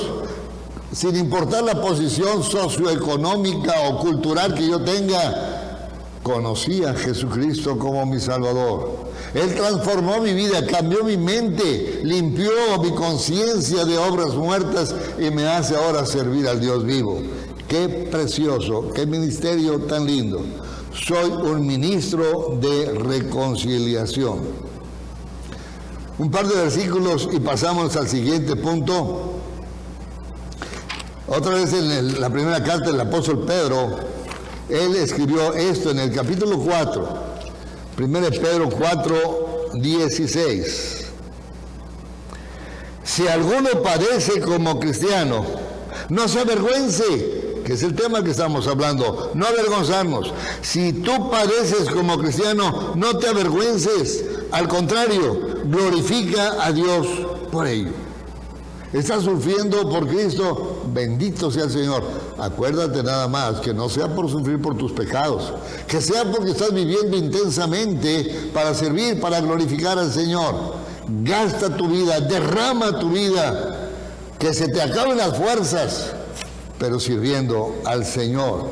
Speaker 1: sin importar la posición socioeconómica o cultural que yo tenga, conocí a Jesucristo como mi Salvador. Él transformó mi vida, cambió mi mente, limpió mi conciencia de obras muertas y me hace ahora servir al Dios vivo. Qué precioso, qué ministerio tan lindo. Soy un ministro de reconciliación. Un par de versículos y pasamos al siguiente punto. Otra vez en la primera carta del apóstol Pedro, él escribió esto en el capítulo 4. 1 Pedro 4, 16. Si alguno padece como cristiano, no se avergüence, que es el tema que estamos hablando, no avergonzarnos. Si tú padeces como cristiano, no te avergüences, al contrario, glorifica a Dios por ello. Estás sufriendo por Cristo, bendito sea el Señor. Acuérdate nada más que no sea por sufrir por tus pecados, que sea porque estás viviendo intensamente para servir, para glorificar al Señor. Gasta tu vida, derrama tu vida, que se te acaben las fuerzas, pero sirviendo al Señor.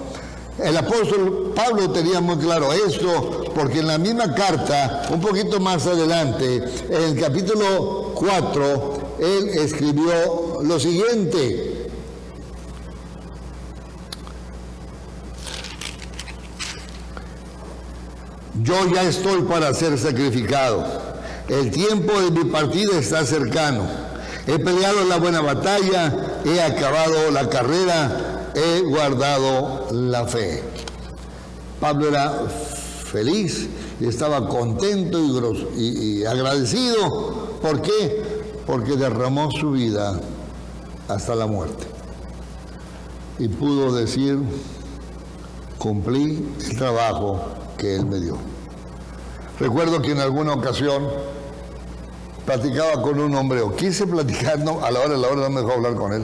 Speaker 1: El apóstol Pablo tenía muy claro esto, porque en la misma carta, un poquito más adelante, en el capítulo 4, él escribió lo siguiente. Yo ya estoy para ser sacrificado. El tiempo de mi partida está cercano. He peleado la buena batalla, he acabado la carrera, he guardado la Pablo era feliz y estaba contento y agradecido. ¿Por qué? Porque derramó su vida hasta la muerte. Y pudo decir, cumplí el trabajo que Él me dio. Recuerdo que en alguna ocasión platicaba con un hombre, o quise platicar, no, a la hora no me dejó hablar con él,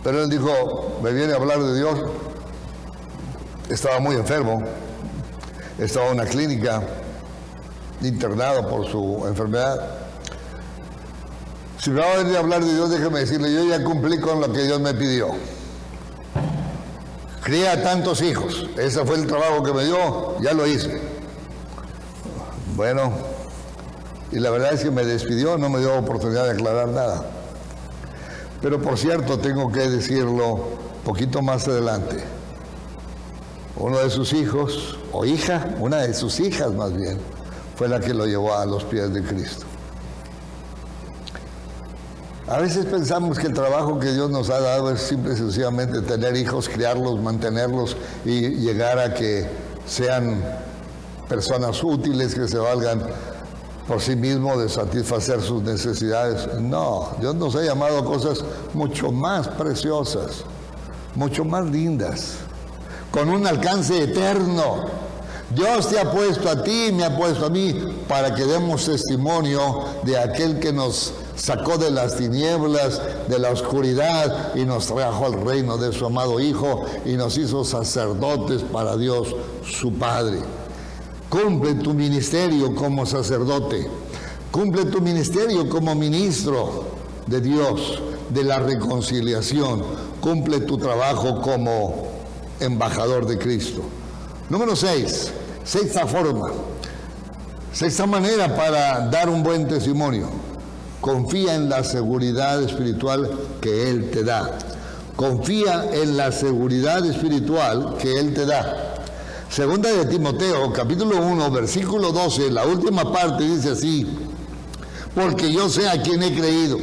Speaker 1: pero él dijo, me viene a hablar de Dios. Estaba muy enfermo, estaba en una clínica, internado por su enfermedad. Si me va a venir a hablar de Dios, déjeme decirle, yo ya cumplí con lo que Dios me pidió. Crié a tantos hijos, ese fue el trabajo que me dio, ya lo hice. Bueno, y la verdad es que me despidió, no me dio oportunidad de aclarar nada. Pero por cierto, tengo que decirlo poquito más adelante. Uno de sus hijos, o hija, una de sus hijas más bien, fue la que lo llevó a los pies de Cristo. A veces pensamos que el trabajo que Dios nos ha dado es simple y sencillamente tener hijos, criarlos, mantenerlos y llegar a que sean personas útiles, que se valgan por sí mismos de satisfacer sus necesidades. No, Dios nos ha llamado a cosas mucho más preciosas, mucho más lindas, con un alcance eterno. Dios te ha puesto a ti y me ha puesto a mí para que demos testimonio de aquel que nos sacó de las tinieblas, de la oscuridad y nos trajo al reino de su amado Hijo y nos hizo sacerdotes para Dios su Padre. Cumple tu ministerio como sacerdote, cumple tu ministerio como ministro de Dios, de la reconciliación, cumple tu trabajo como embajador de Cristo. Número 6, sexta forma. Sexta manera para dar un buen testimonio. Confía en la seguridad espiritual que Él te da. Confía en la seguridad espiritual que Él te da. Segunda de Timoteo, capítulo 1, versículo 12, la última parte dice así: porque yo sé a quién he creído,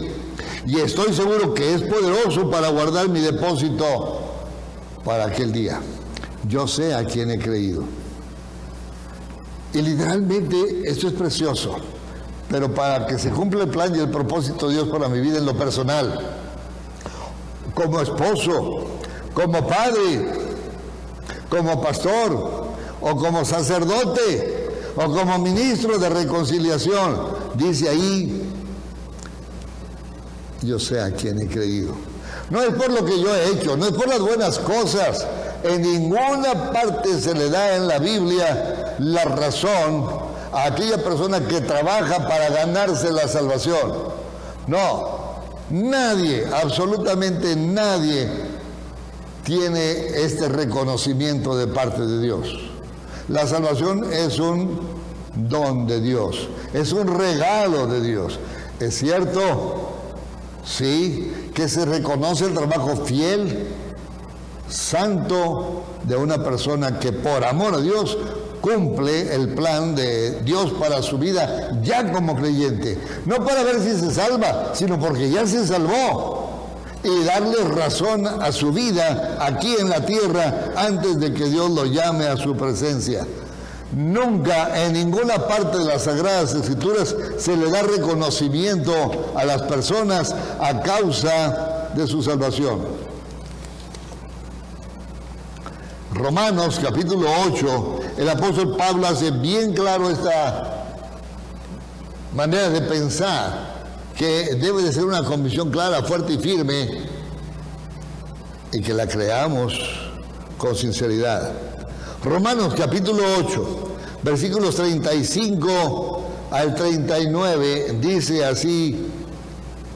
Speaker 1: y estoy seguro que es poderoso para guardar mi depósito para aquel día. Yo sé a quién he creído. Y literalmente esto es precioso, pero para que se cumpla el plan y el propósito de Dios para mi vida en lo personal, como esposo, como padre, como pastor, o como sacerdote, o como ministro de reconciliación, dice ahí: yo sé a quién he creído. No es por lo que yo he hecho, no es por las buenas cosas. En ninguna parte se le da en la Biblia la razón a aquella persona que trabaja para ganarse la salvación. No, nadie, absolutamente nadie tiene este reconocimiento de parte de Dios. La salvación es un don de Dios, es un regalo de Dios. ¿Es cierto? Sí, que se reconoce el trabajo fiel, santo de una persona que por amor a Dios cumple el plan de Dios para su vida ya como creyente. No para ver si se salva, sino porque ya se salvó. Y darle razón a su vida aquí en la tierra antes de que Dios lo llame a su presencia. Nunca en ninguna parte de las Sagradas Escrituras se le da reconocimiento a las personas a causa de su salvación. Romanos capítulo 8, el apóstol Pablo hace bien claro esta manera de pensar, que debe de ser una convicción clara, fuerte y firme, y que la creamos con sinceridad. Romanos capítulo 8, versículos 35 al 39, dice así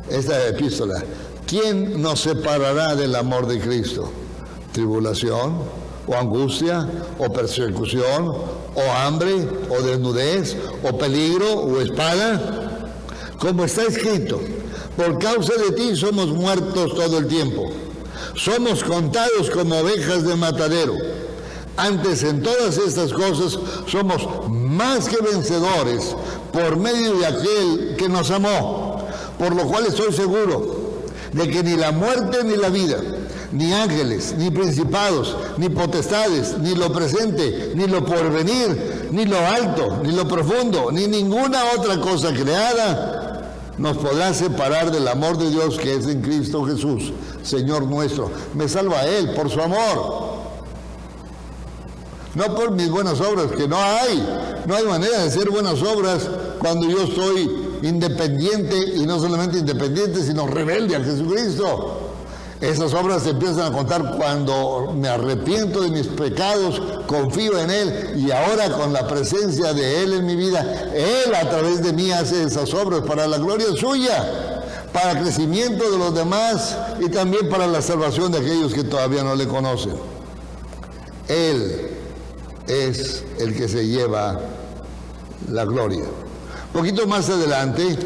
Speaker 1: esta epístola: ¿quién nos separará del amor de Cristo? ¿Tribulación, o angustia, o persecución, o hambre, o desnudez, o peligro, o espada? Como está escrito: por causa de ti somos muertos todo el tiempo, somos contados como ovejas de matadero. Antes, en todas estas cosas somos más que vencedores por medio de aquel que nos amó, por lo cual estoy seguro de que ni la muerte ni la vida, ni ángeles, ni principados, ni potestades, ni lo presente, ni lo porvenir, ni lo alto, ni lo profundo, ni ninguna otra cosa creada nos podrá separar del amor de Dios que es en Cristo Jesús, Señor nuestro. Me salva Él por su amor, no por mis buenas obras, que no hay manera de hacer buenas obras cuando yo estoy independiente, y no solamente independiente, sino rebelde a Jesucristo. Esas obras se empiezan a contar cuando me arrepiento de mis pecados, confío en Él, y ahora con la presencia de Él en mi vida, Él a través de mí hace esas obras para la gloria suya, para el crecimiento de los demás y también para la salvación de aquellos que todavía no le conocen. Él es el que se lleva la gloria. Un poquito más adelante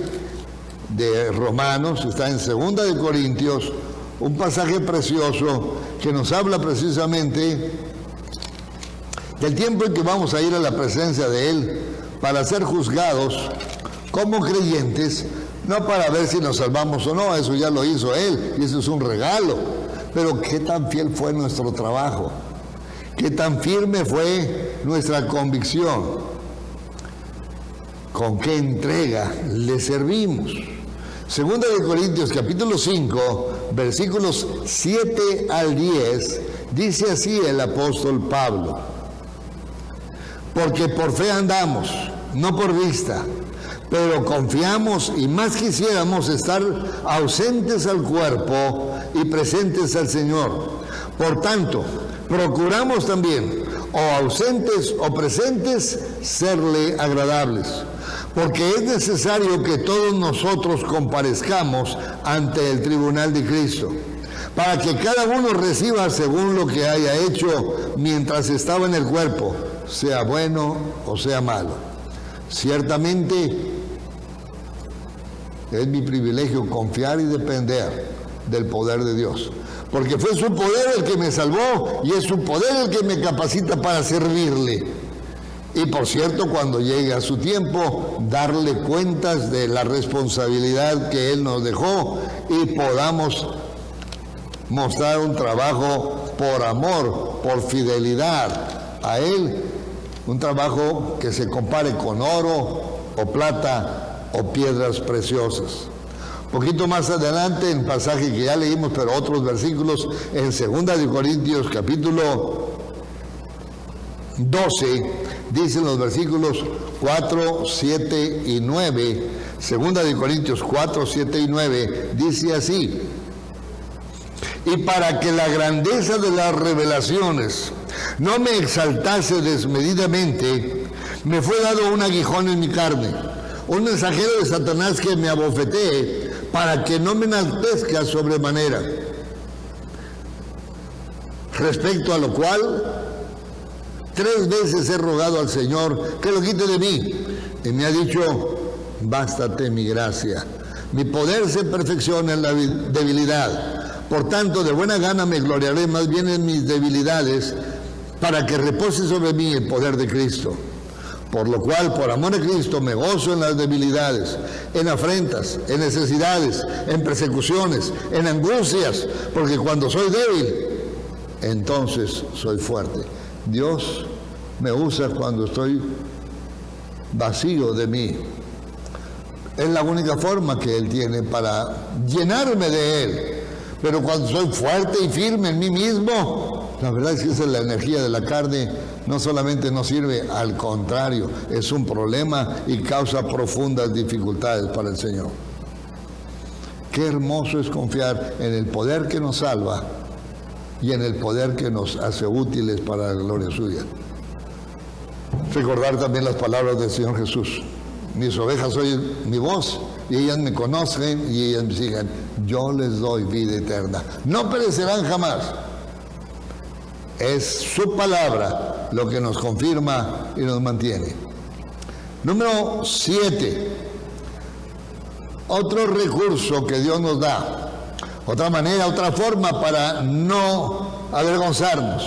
Speaker 1: de Romanos, está en 2 de Corintios, un pasaje precioso que nos habla precisamente del tiempo en que vamos a ir a la presencia de Él para ser juzgados como creyentes, no para ver si nos salvamos o no, eso ya lo hizo Él y eso es un regalo, pero qué tan fiel fue nuestro trabajo, qué tan firme fue nuestra convicción, con qué entrega le servimos. Segunda de Corintios capítulo 5, versículos 7 al 10, dice así el apóstol Pablo: porque por fe andamos, no por vista, pero confiamos y más quisiéramos estar ausentes al cuerpo y presentes al Señor. Por tanto, procuramos también, o ausentes o presentes, serle agradables. Porque es necesario que todos nosotros comparezcamos ante el tribunal de Cristo, para que cada uno reciba según lo que haya hecho mientras estaba en el cuerpo, sea bueno o sea malo. Ciertamente es mi privilegio confiar y depender del poder de Dios, porque fue su poder el que me salvó y es su poder el que me capacita para servirle. Y por cierto, cuando llegue a su tiempo, darle cuentas de la responsabilidad que Él nos dejó y podamos mostrar un trabajo por amor, por fidelidad a Él, un trabajo que se compare con oro o plata o piedras preciosas. Un poquito más adelante, en el pasaje que ya leímos, pero otros versículos, en 2 Corintios capítulo 12, dicen los versículos 4, 7 y 9, 2 Corintios 4, 7 y 9, dice así: y para que la grandeza de las revelaciones no me exaltase desmedidamente, me fue dado un aguijón en mi carne, un mensajero de Satanás que me abofetee, para que no me enaltezca sobremanera. Respecto a lo cual, 3 veces he rogado al Señor que lo quite de mí, y me ha dicho: bástate mi gracia, mi poder se perfecciona en la debilidad. Por tanto, de buena gana me gloriaré más bien en mis debilidades, para que repose sobre mí el poder de Cristo. Por lo cual, por amor a Cristo, me gozo en las debilidades, en afrentas, en necesidades, en persecuciones, en angustias, porque cuando soy débil, entonces soy fuerte. Dios me usa cuando estoy vacío de mí. Es la única forma que Él tiene para llenarme de Él. Pero cuando soy fuerte y firme en mí mismo, la verdad es que esa es la energía de la carne. No solamente no sirve, al contrario, es un problema y causa profundas dificultades para el Señor. Qué hermoso es confiar en el poder que nos salva y en el poder que nos hace útiles para la gloria suya. Recordar también las palabras del Señor Jesús: mis ovejas oyen mi voz y ellas me conocen y ellas me siguen. Yo les doy vida eterna, no perecerán jamás. Es su palabra lo que nos confirma y nos mantiene. Número 7. Otro recurso que Dios nos da, otra manera, otra forma para no avergonzarnos.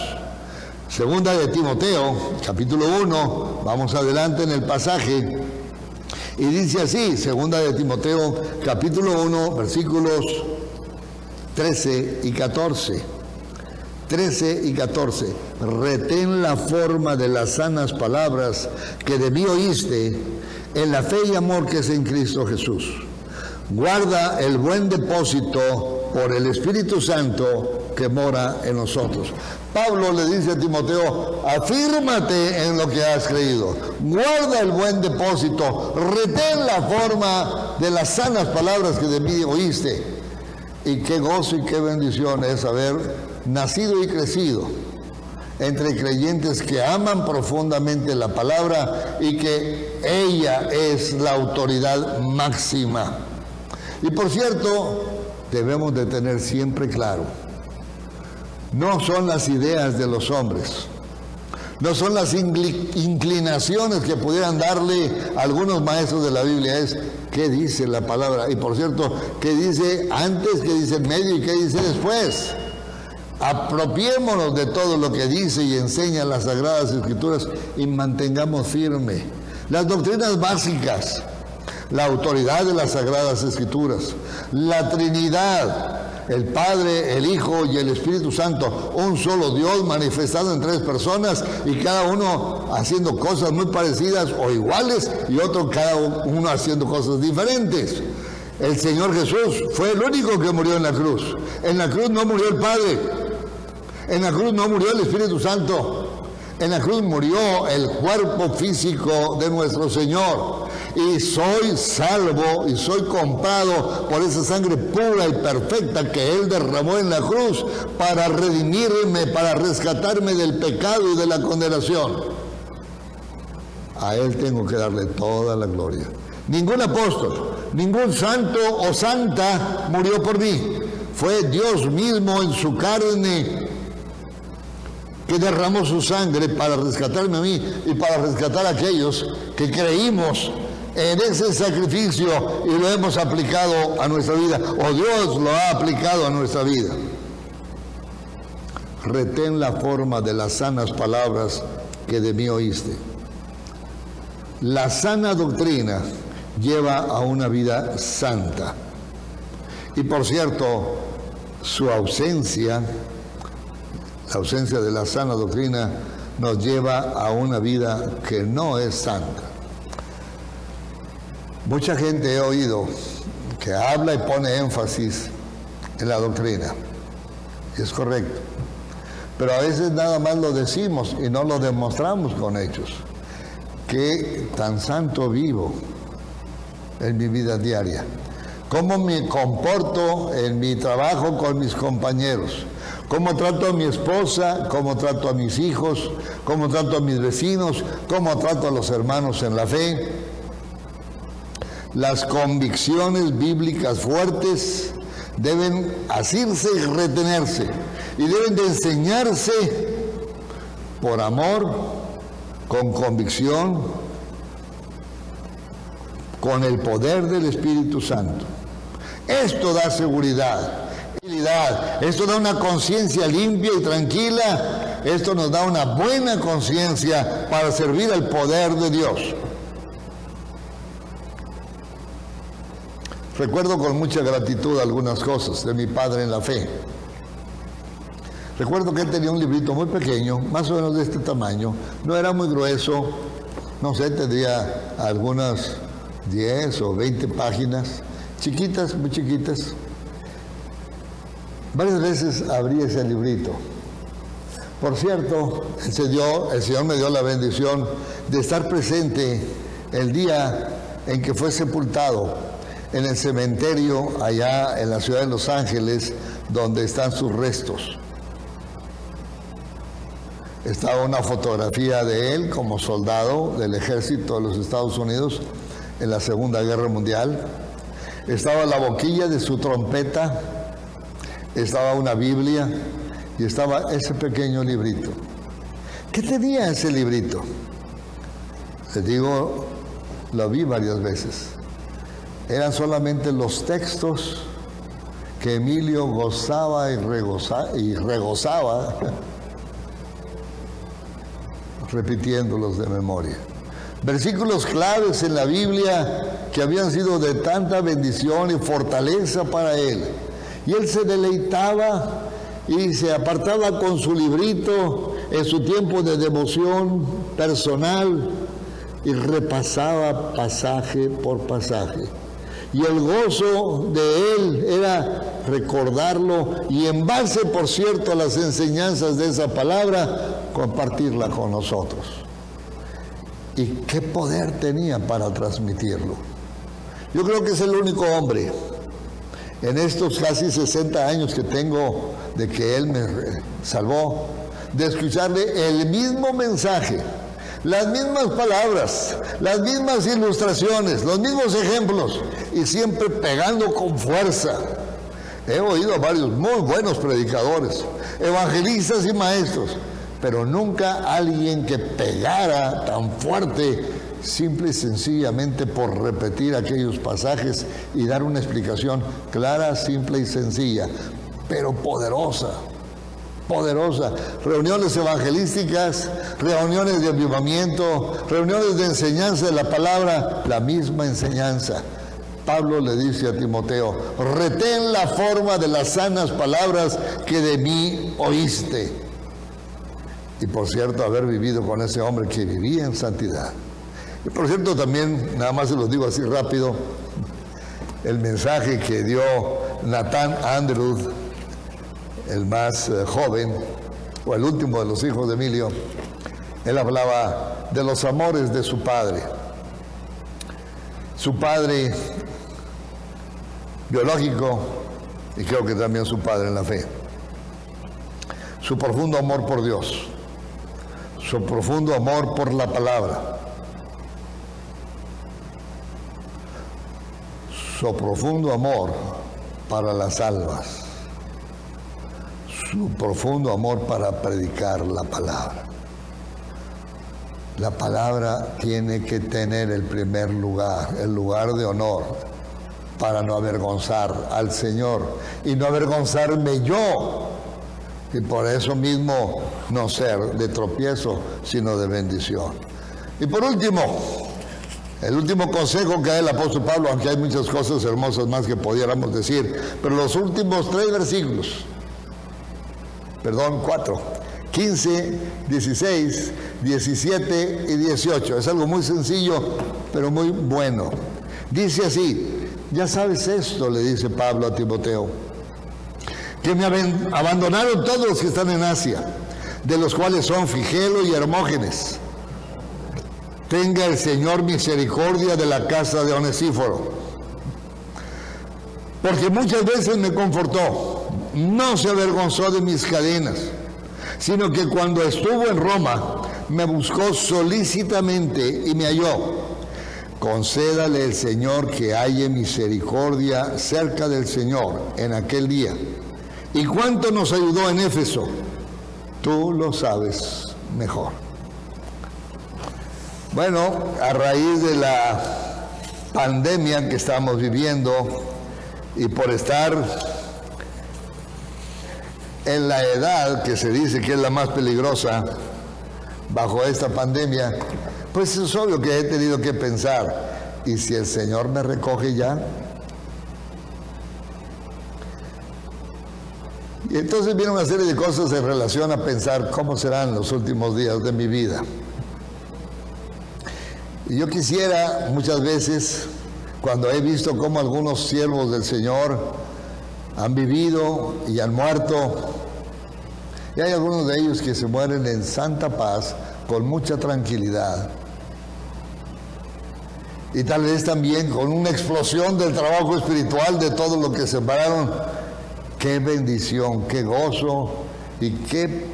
Speaker 1: 2 de Timoteo, capítulo 1, vamos adelante en el pasaje, y dice así, 2 de Timoteo, capítulo 1, versículos 13 y 14. 13 y 14. Retén la forma de las sanas palabras que de mí oíste, en la fe y amor que es en Cristo Jesús. Guarda el buen depósito por el Espíritu Santo que mora en nosotros. Pablo le dice a Timoteo: afírmate en lo que has creído, guarda el buen depósito, retén la forma de las sanas palabras que de mí oíste. Y qué gozo y qué bendición es haber nacido y crecido entre creyentes que aman profundamente la palabra y que ella es la autoridad máxima. Y por cierto, debemos de tener siempre claro, no son las ideas de los hombres, no son las inclinaciones que pudieran darle algunos maestros de la Biblia, es qué dice la palabra. Y por cierto, qué dice antes, qué dice en medio y qué dice después. Apropiémonos de todo lo que dice y enseña las Sagradas Escrituras y mantengamos firme las doctrinas básicas, la autoridad de las Sagradas Escrituras, la Trinidad, el Padre, el Hijo y el Espíritu Santo, un solo Dios manifestado en 3 personas y cada uno haciendo cosas muy parecidas o iguales y otro cada uno haciendo cosas diferentes. El Señor Jesús fue el único que murió en la cruz. En la cruz no murió el Padre, en la cruz no murió el Espíritu Santo, en la cruz murió el cuerpo físico de nuestro Señor. Y soy salvo y soy comprado por esa sangre pura y perfecta que Él derramó en la cruz para redimirme, para rescatarme del pecado y de la condenación. A Él tengo que darle toda la gloria. Ningún apóstol, ningún santo o santa murió por mí. Fue Dios mismo en su carne que derramó su sangre para rescatarme a mí y para rescatar a aquellos que creímos en ese sacrificio y lo hemos aplicado a nuestra vida, o Dios lo ha aplicado a nuestra vida. Retén la forma de las sanas palabras que de mí oíste. La sana doctrina lleva a una vida santa. Y por cierto, su ausencia, la ausencia de la sana doctrina, nos lleva a una vida que no es santa. Mucha gente he oído que habla y pone énfasis en la doctrina. Es correcto. Pero a veces nada más lo decimos y no lo demostramos con hechos. ¿Qué tan santo vivo en mi vida diaria? ¿Cómo me comporto en mi trabajo con mis compañeros? ¿Cómo trato a mi esposa? ¿Cómo trato a mis hijos? ¿Cómo trato a mis vecinos? ¿Cómo trato a los hermanos en la fe? Las convicciones bíblicas fuertes deben asirse y retenerse, y deben de enseñarse por amor, con convicción, con el poder del Espíritu Santo. Esto da seguridad, esto da una conciencia limpia y tranquila, esto nos da una buena conciencia para servir al poder de Dios. Recuerdo con mucha gratitud algunas cosas de mi padre en la fe. Recuerdo que él tenía un librito muy pequeño, más o menos de este tamaño, no era muy grueso, no sé, tendría algunas 10 o 20 páginas, chiquitas, muy chiquitas. Varias veces abrí ese librito. Por cierto, el Señor me dio la bendición de estar presente el día en que fue sepultado en el cementerio allá en la ciudad de Los Ángeles, donde están sus restos. Estaba una fotografía de él como soldado del ejército de los Estados Unidos en la Segunda Guerra Mundial. Estaba la boquilla de su trompeta, estaba una Biblia y estaba ese pequeño librito. ¿Qué tenía ese librito? Les digo, lo vi varias veces. Eran solamente los textos que Emilio gozaba y regozaba repitiéndolos de memoria. Versículos claves en la Biblia que habían sido de tanta bendición y fortaleza para él. Y él se deleitaba y se apartaba con su librito en su tiempo de devoción personal y repasaba pasaje por pasaje. Y el gozo de él era recordarlo y, en base, por cierto, a las enseñanzas de esa palabra, compartirla con nosotros. ¿Y qué poder tenía para transmitirlo? Yo creo que es el único hombre en estos casi 60 años que tengo de que él me salvó, de escucharle el mismo mensaje, las mismas palabras, las mismas ilustraciones, los mismos ejemplos, y siempre pegando con fuerza. He oído a varios muy buenos predicadores, evangelistas y maestros, pero nunca alguien que pegara tan fuerte, simple y sencillamente por repetir aquellos pasajes y dar una explicación clara, simple y sencilla, pero poderosa. Reuniones evangelísticas, reuniones de avivamiento, reuniones de enseñanza de la palabra, la misma enseñanza. Pablo le dice a Timoteo: retén la forma de las sanas palabras que de mí oíste. Y por cierto, haber vivido con ese hombre que vivía en santidad. Y por cierto, también, nada más se los digo así rápido, el mensaje que dio Nathan Andrews, el más joven, o el último de los hijos de Emilio, él hablaba de los amores de su padre. Su padre biológico, y creo que también su padre en la fe. Su profundo amor por Dios, su profundo amor por la palabra, su profundo amor para las almas, su profundo amor para predicar la palabra. La palabra tiene que tener el primer lugar, el lugar de honor, para no avergonzar al Señor y no avergonzarme yo. Y por eso mismo no ser de tropiezo, sino de bendición. Y por último, el último consejo que da el apóstol Pablo, aunque hay muchas cosas hermosas más que pudiéramos decir, pero los últimos 4, 15, 16, 17 y 18. Es algo muy sencillo, pero muy bueno. Dice así: ya sabes esto, le dice Pablo a Timoteo, que me abandonaron todos los que están en Asia, de los cuales son Figelo y Hermógenes. Tenga el Señor misericordia de la casa de Onesíforo, porque muchas veces me confortó, no se avergonzó de mis cadenas, sino que cuando estuvo en Roma me buscó solícitamente y me halló. Concédale el Señor que halle misericordia cerca del Señor en aquel día. ¿Y cuánto nos ayudó en Éfeso? Tú lo sabes mejor. Bueno, a raíz de la pandemia que estamos viviendo y por estar en la edad que se dice que es la más peligrosa bajo esta pandemia, pues es obvio que he tenido que pensar, ¿y si el Señor me recoge ya? Y entonces viene una serie de cosas en relación a pensar cómo serán los últimos días de mi vida. Y yo quisiera muchas veces, cuando he visto cómo algunos siervos del Señor han vivido y han muerto, y hay algunos de ellos que se mueren en santa paz, con mucha tranquilidad, y tal vez también con una explosión del trabajo espiritual de todo lo que sembraron. Qué bendición, qué gozo y qué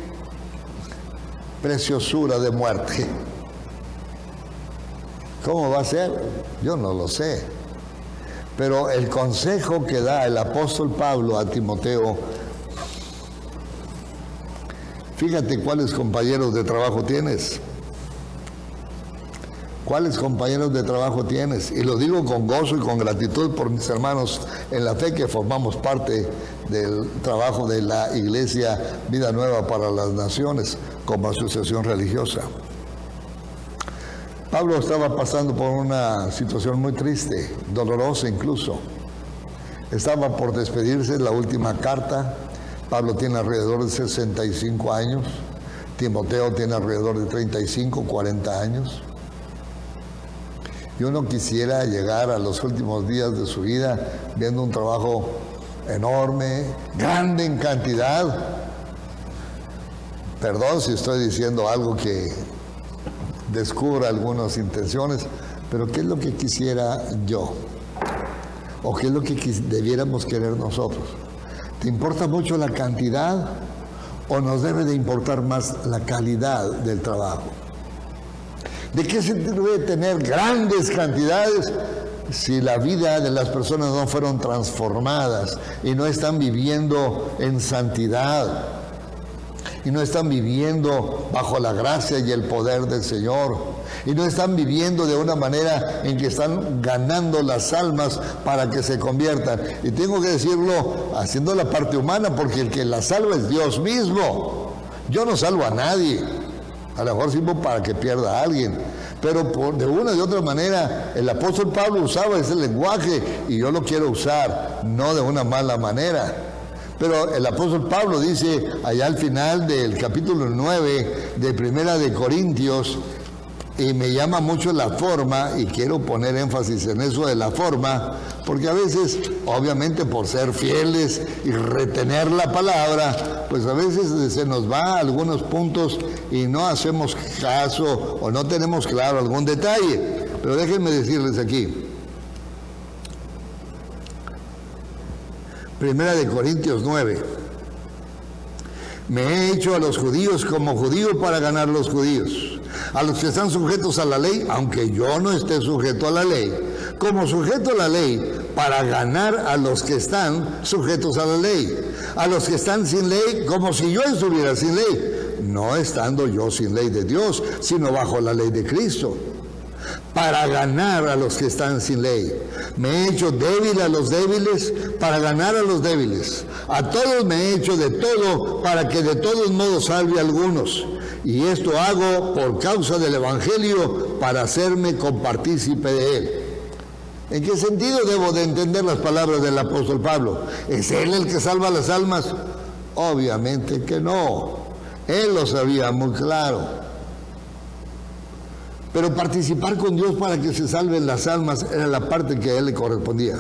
Speaker 1: preciosura de muerte. ¿Cómo va a ser? Yo no lo sé. Pero el consejo que da el apóstol Pablo a Timoteo, fíjate cuáles compañeros de trabajo tienes. ¿Cuáles compañeros de trabajo tienes? Y lo digo con gozo y con gratitud por mis hermanos en la fe que formamos parte del trabajo de la Iglesia Vida Nueva para las Naciones como asociación religiosa. Pablo estaba pasando por una situación muy triste, dolorosa incluso. Estaba por despedirse, la última carta. Pablo tiene alrededor de 65 años. Timoteo tiene alrededor de 35, 40 años. Y uno quisiera llegar a los últimos días de su vida viendo un trabajo enorme, grande en cantidad. Perdón si estoy diciendo algo que descubra algunas intenciones, pero ¿qué es lo que quisiera yo? ¿O qué es lo que debiéramos querer nosotros? ¿Te importa mucho la cantidad o nos debe de importar más la calidad del trabajo? ¿De qué se debe tener grandes cantidades si la vida de las personas no fueron transformadas y no están viviendo en santidad y no están viviendo bajo la gracia y el poder del Señor y no están viviendo de una manera en que están ganando las almas para que se conviertan? Y tengo que decirlo haciendo la parte humana, porque el que las salva es Dios mismo. Yo no salvo a nadie. A lo mejor sirvo para que pierda a alguien, pero de una y de otra manera el apóstol Pablo usaba ese lenguaje y yo lo quiero usar, no de una mala manera. Pero el apóstol Pablo dice allá al final del capítulo 9 de Primera de Corintios, y me llama mucho la forma, y quiero poner énfasis en eso de la forma, porque a veces, obviamente por ser fieles y retener la palabra, pues a veces se nos va a algunos puntos y no hacemos caso o no tenemos claro algún detalle. Pero déjenme decirles aquí, Primera de Corintios 9, me he hecho a los judíos como judío para ganar los judíos, a los que están sujetos a la ley, aunque yo no esté sujeto a la ley, como sujeto a la ley, para ganar a los que están sujetos a la ley, a los que están sin ley, como si yo estuviera sin ley, no estando yo sin ley de Dios, sino bajo la ley de Cristo. Para ganar a los que están sin ley. Me he hecho débil a los débiles para ganar a los débiles. A todos me he hecho de todo para que de todos modos salve a algunos. Y esto hago por causa del Evangelio para hacerme compartícipe de él. ¿En qué sentido debo de entender las palabras del apóstol Pablo? ¿Es él el que salva las almas? Obviamente que no. Él lo sabía muy claro. Pero participar con Dios para que se salven las almas era la parte que a él le correspondía.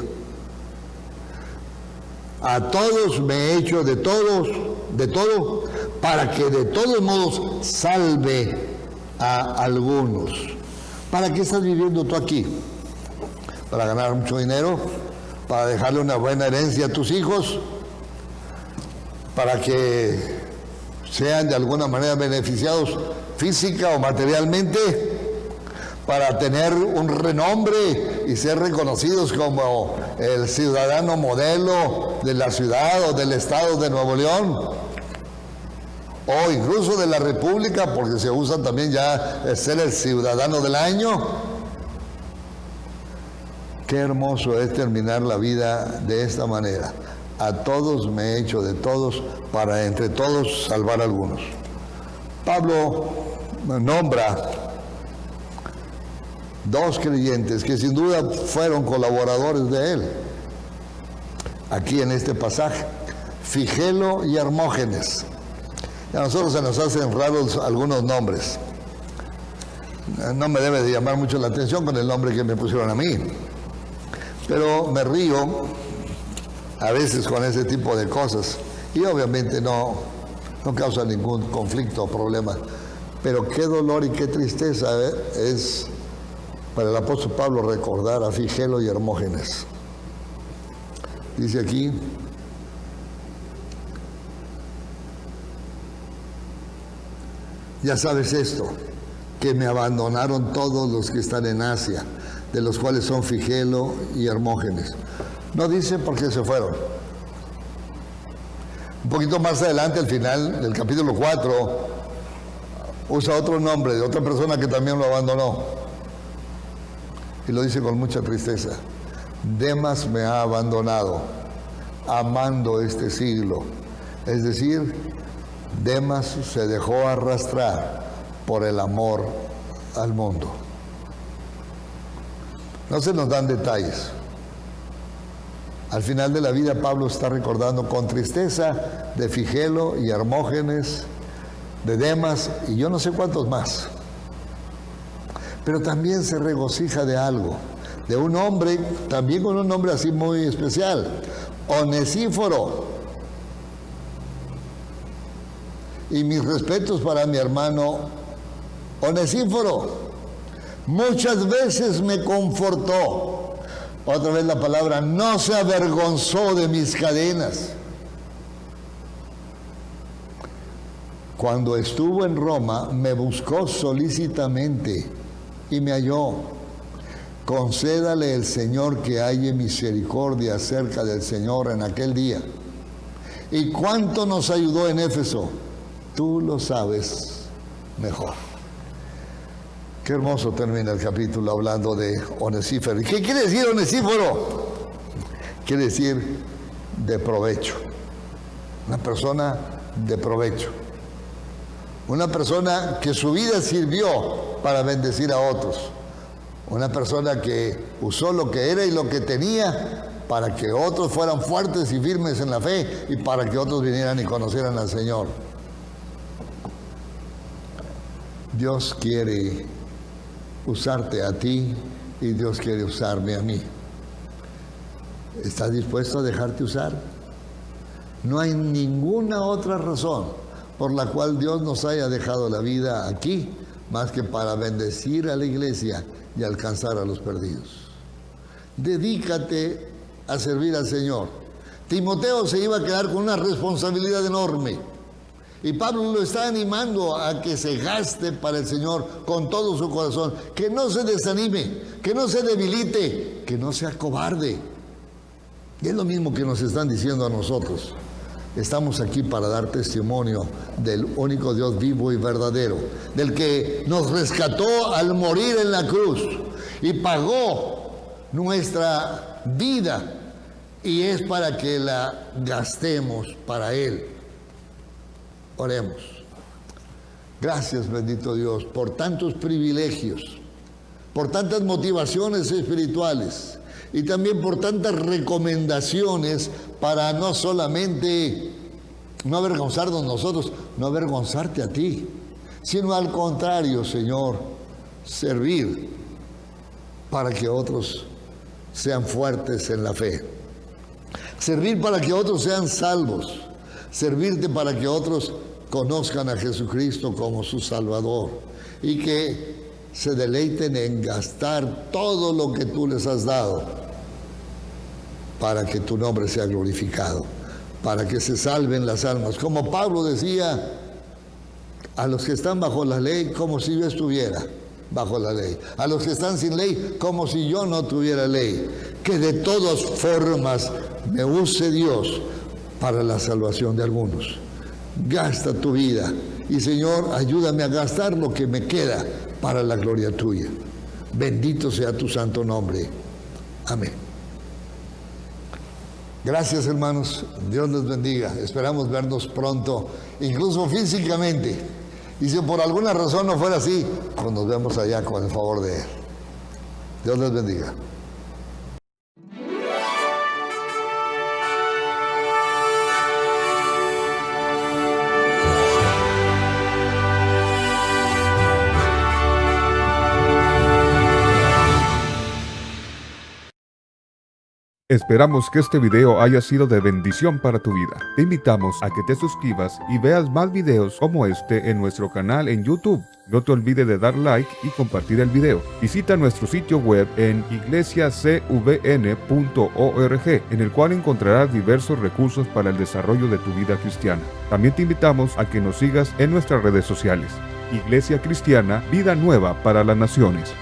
Speaker 1: A todos me he hecho de todo, para que de todos modos salve a algunos. ¿Para qué estás viviendo tú aquí? ¿Para ganar mucho dinero? ¿Para dejarle una buena herencia a tus hijos? ¿Para que sean de alguna manera beneficiados física o materialmente? ¿Para tener un renombre y ser reconocidos como el ciudadano modelo de la ciudad o del estado de Nuevo León? O incluso de la República, porque se usa también ya ser el ciudadano del año. Qué hermoso es terminar la vida de esta manera. A todos me he hecho de todos, para entre todos salvar a algunos. Pablo nombra dos creyentes que sin duda fueron colaboradores de él, aquí en este pasaje, Figelo y Hermógenes. A nosotros se nos hacen raros algunos nombres. No me debe de llamar mucho la atención con el nombre que me pusieron a mí, pero me río a veces con ese tipo de cosas y obviamente no causa ningún conflicto o problema, pero qué dolor y qué tristeza es para el apóstol Pablo recordar a Figelo y Hermógenes. Dice aquí, ya sabes esto, que me abandonaron todos los que están en Asia, de los cuales son Figelo y Hermógenes. No dice por qué se fueron. Un poquito más adelante, al final del capítulo 4, usa otro nombre de otra persona que también lo abandonó. Y lo dice con mucha tristeza. Demas me ha abandonado, amando este siglo. Es decir, Demas se dejó arrastrar por el amor al mundo. No se nos dan detalles. Al final de la vida, Pablo está recordando con tristeza de Figelo y Hermógenes, de Demas y yo no sé cuántos más. Pero también se regocija de algo, de un hombre, también con un nombre así muy especial, Onesíforo. Y mis respetos para mi hermano Onesíforo. Muchas veces me confortó. Otra vez la palabra, no se avergonzó de mis cadenas. Cuando estuvo en Roma, me buscó solícitamente y me halló. Concédale el Señor que halle misericordia acerca del Señor en aquel día. ¿Y cuánto nos ayudó en Éfeso? Tú lo sabes mejor. Qué hermoso termina el capítulo hablando de Onesíforo. ¿Qué quiere decir Onesíforo? Quiere decir de provecho. Una persona de provecho. Una persona que su vida sirvió para bendecir a otros. Una persona que usó lo que era y lo que tenía para que otros fueran fuertes y firmes en la fe y para que otros vinieran y conocieran al Señor. Dios quiere usarte a ti y Dios quiere usarme a mí. ¿Estás dispuesto a dejarte usar? No hay ninguna otra razón por la cual Dios nos haya dejado la vida aquí más que para bendecir a la iglesia y alcanzar a los perdidos. Dedícate a servir al Señor. Timoteo se iba a quedar con una responsabilidad enorme. Y Pablo lo está animando a que se gaste para el Señor con todo su corazón. Que no se desanime, que no se debilite, que no sea cobarde. Y es lo mismo que nos están diciendo a nosotros. Estamos aquí para dar testimonio del único Dios vivo y verdadero, del que nos rescató al morir en la cruz y pagó nuestra vida, y es para que la gastemos para Él. Oremos. Gracias, bendito Dios, por tantos privilegios, por tantas motivaciones espirituales y también por tantas recomendaciones para no solamente no avergonzarnos nosotros, no avergonzarte a ti, sino al contrario, Señor, servir para que otros sean fuertes en la fe, servir para que otros sean salvos, servirte para que otros conozcan a Jesucristo como su Salvador y que se deleiten en gastar todo lo que tú les has dado para que tu nombre sea glorificado, para que se salven las almas. Como Pablo decía, a los que están bajo la ley, como si yo estuviera bajo la ley. A los que están sin ley, como si yo no tuviera ley. Que de todas formas me use Dios para la salvación de algunos. Gasta tu vida y, Señor, ayúdame a gastar lo que me queda para la gloria tuya. Bendito sea tu santo nombre. Amén. Gracias, hermanos. Dios les bendiga. Esperamos vernos pronto, incluso físicamente. Y si por alguna razón no fuera así, pues nos vemos allá con el favor de Él. Dios les bendiga.
Speaker 2: Esperamos que este video haya sido de bendición para tu vida. Te invitamos a que te suscribas y veas más videos como este en nuestro canal en YouTube. No te olvides de dar like y compartir el video. Visita nuestro sitio web en iglesiacvn.org, en el cual encontrarás diversos recursos para el desarrollo de tu vida cristiana. También te invitamos a que nos sigas en nuestras redes sociales. Iglesia Cristiana, Vida Nueva para las Naciones.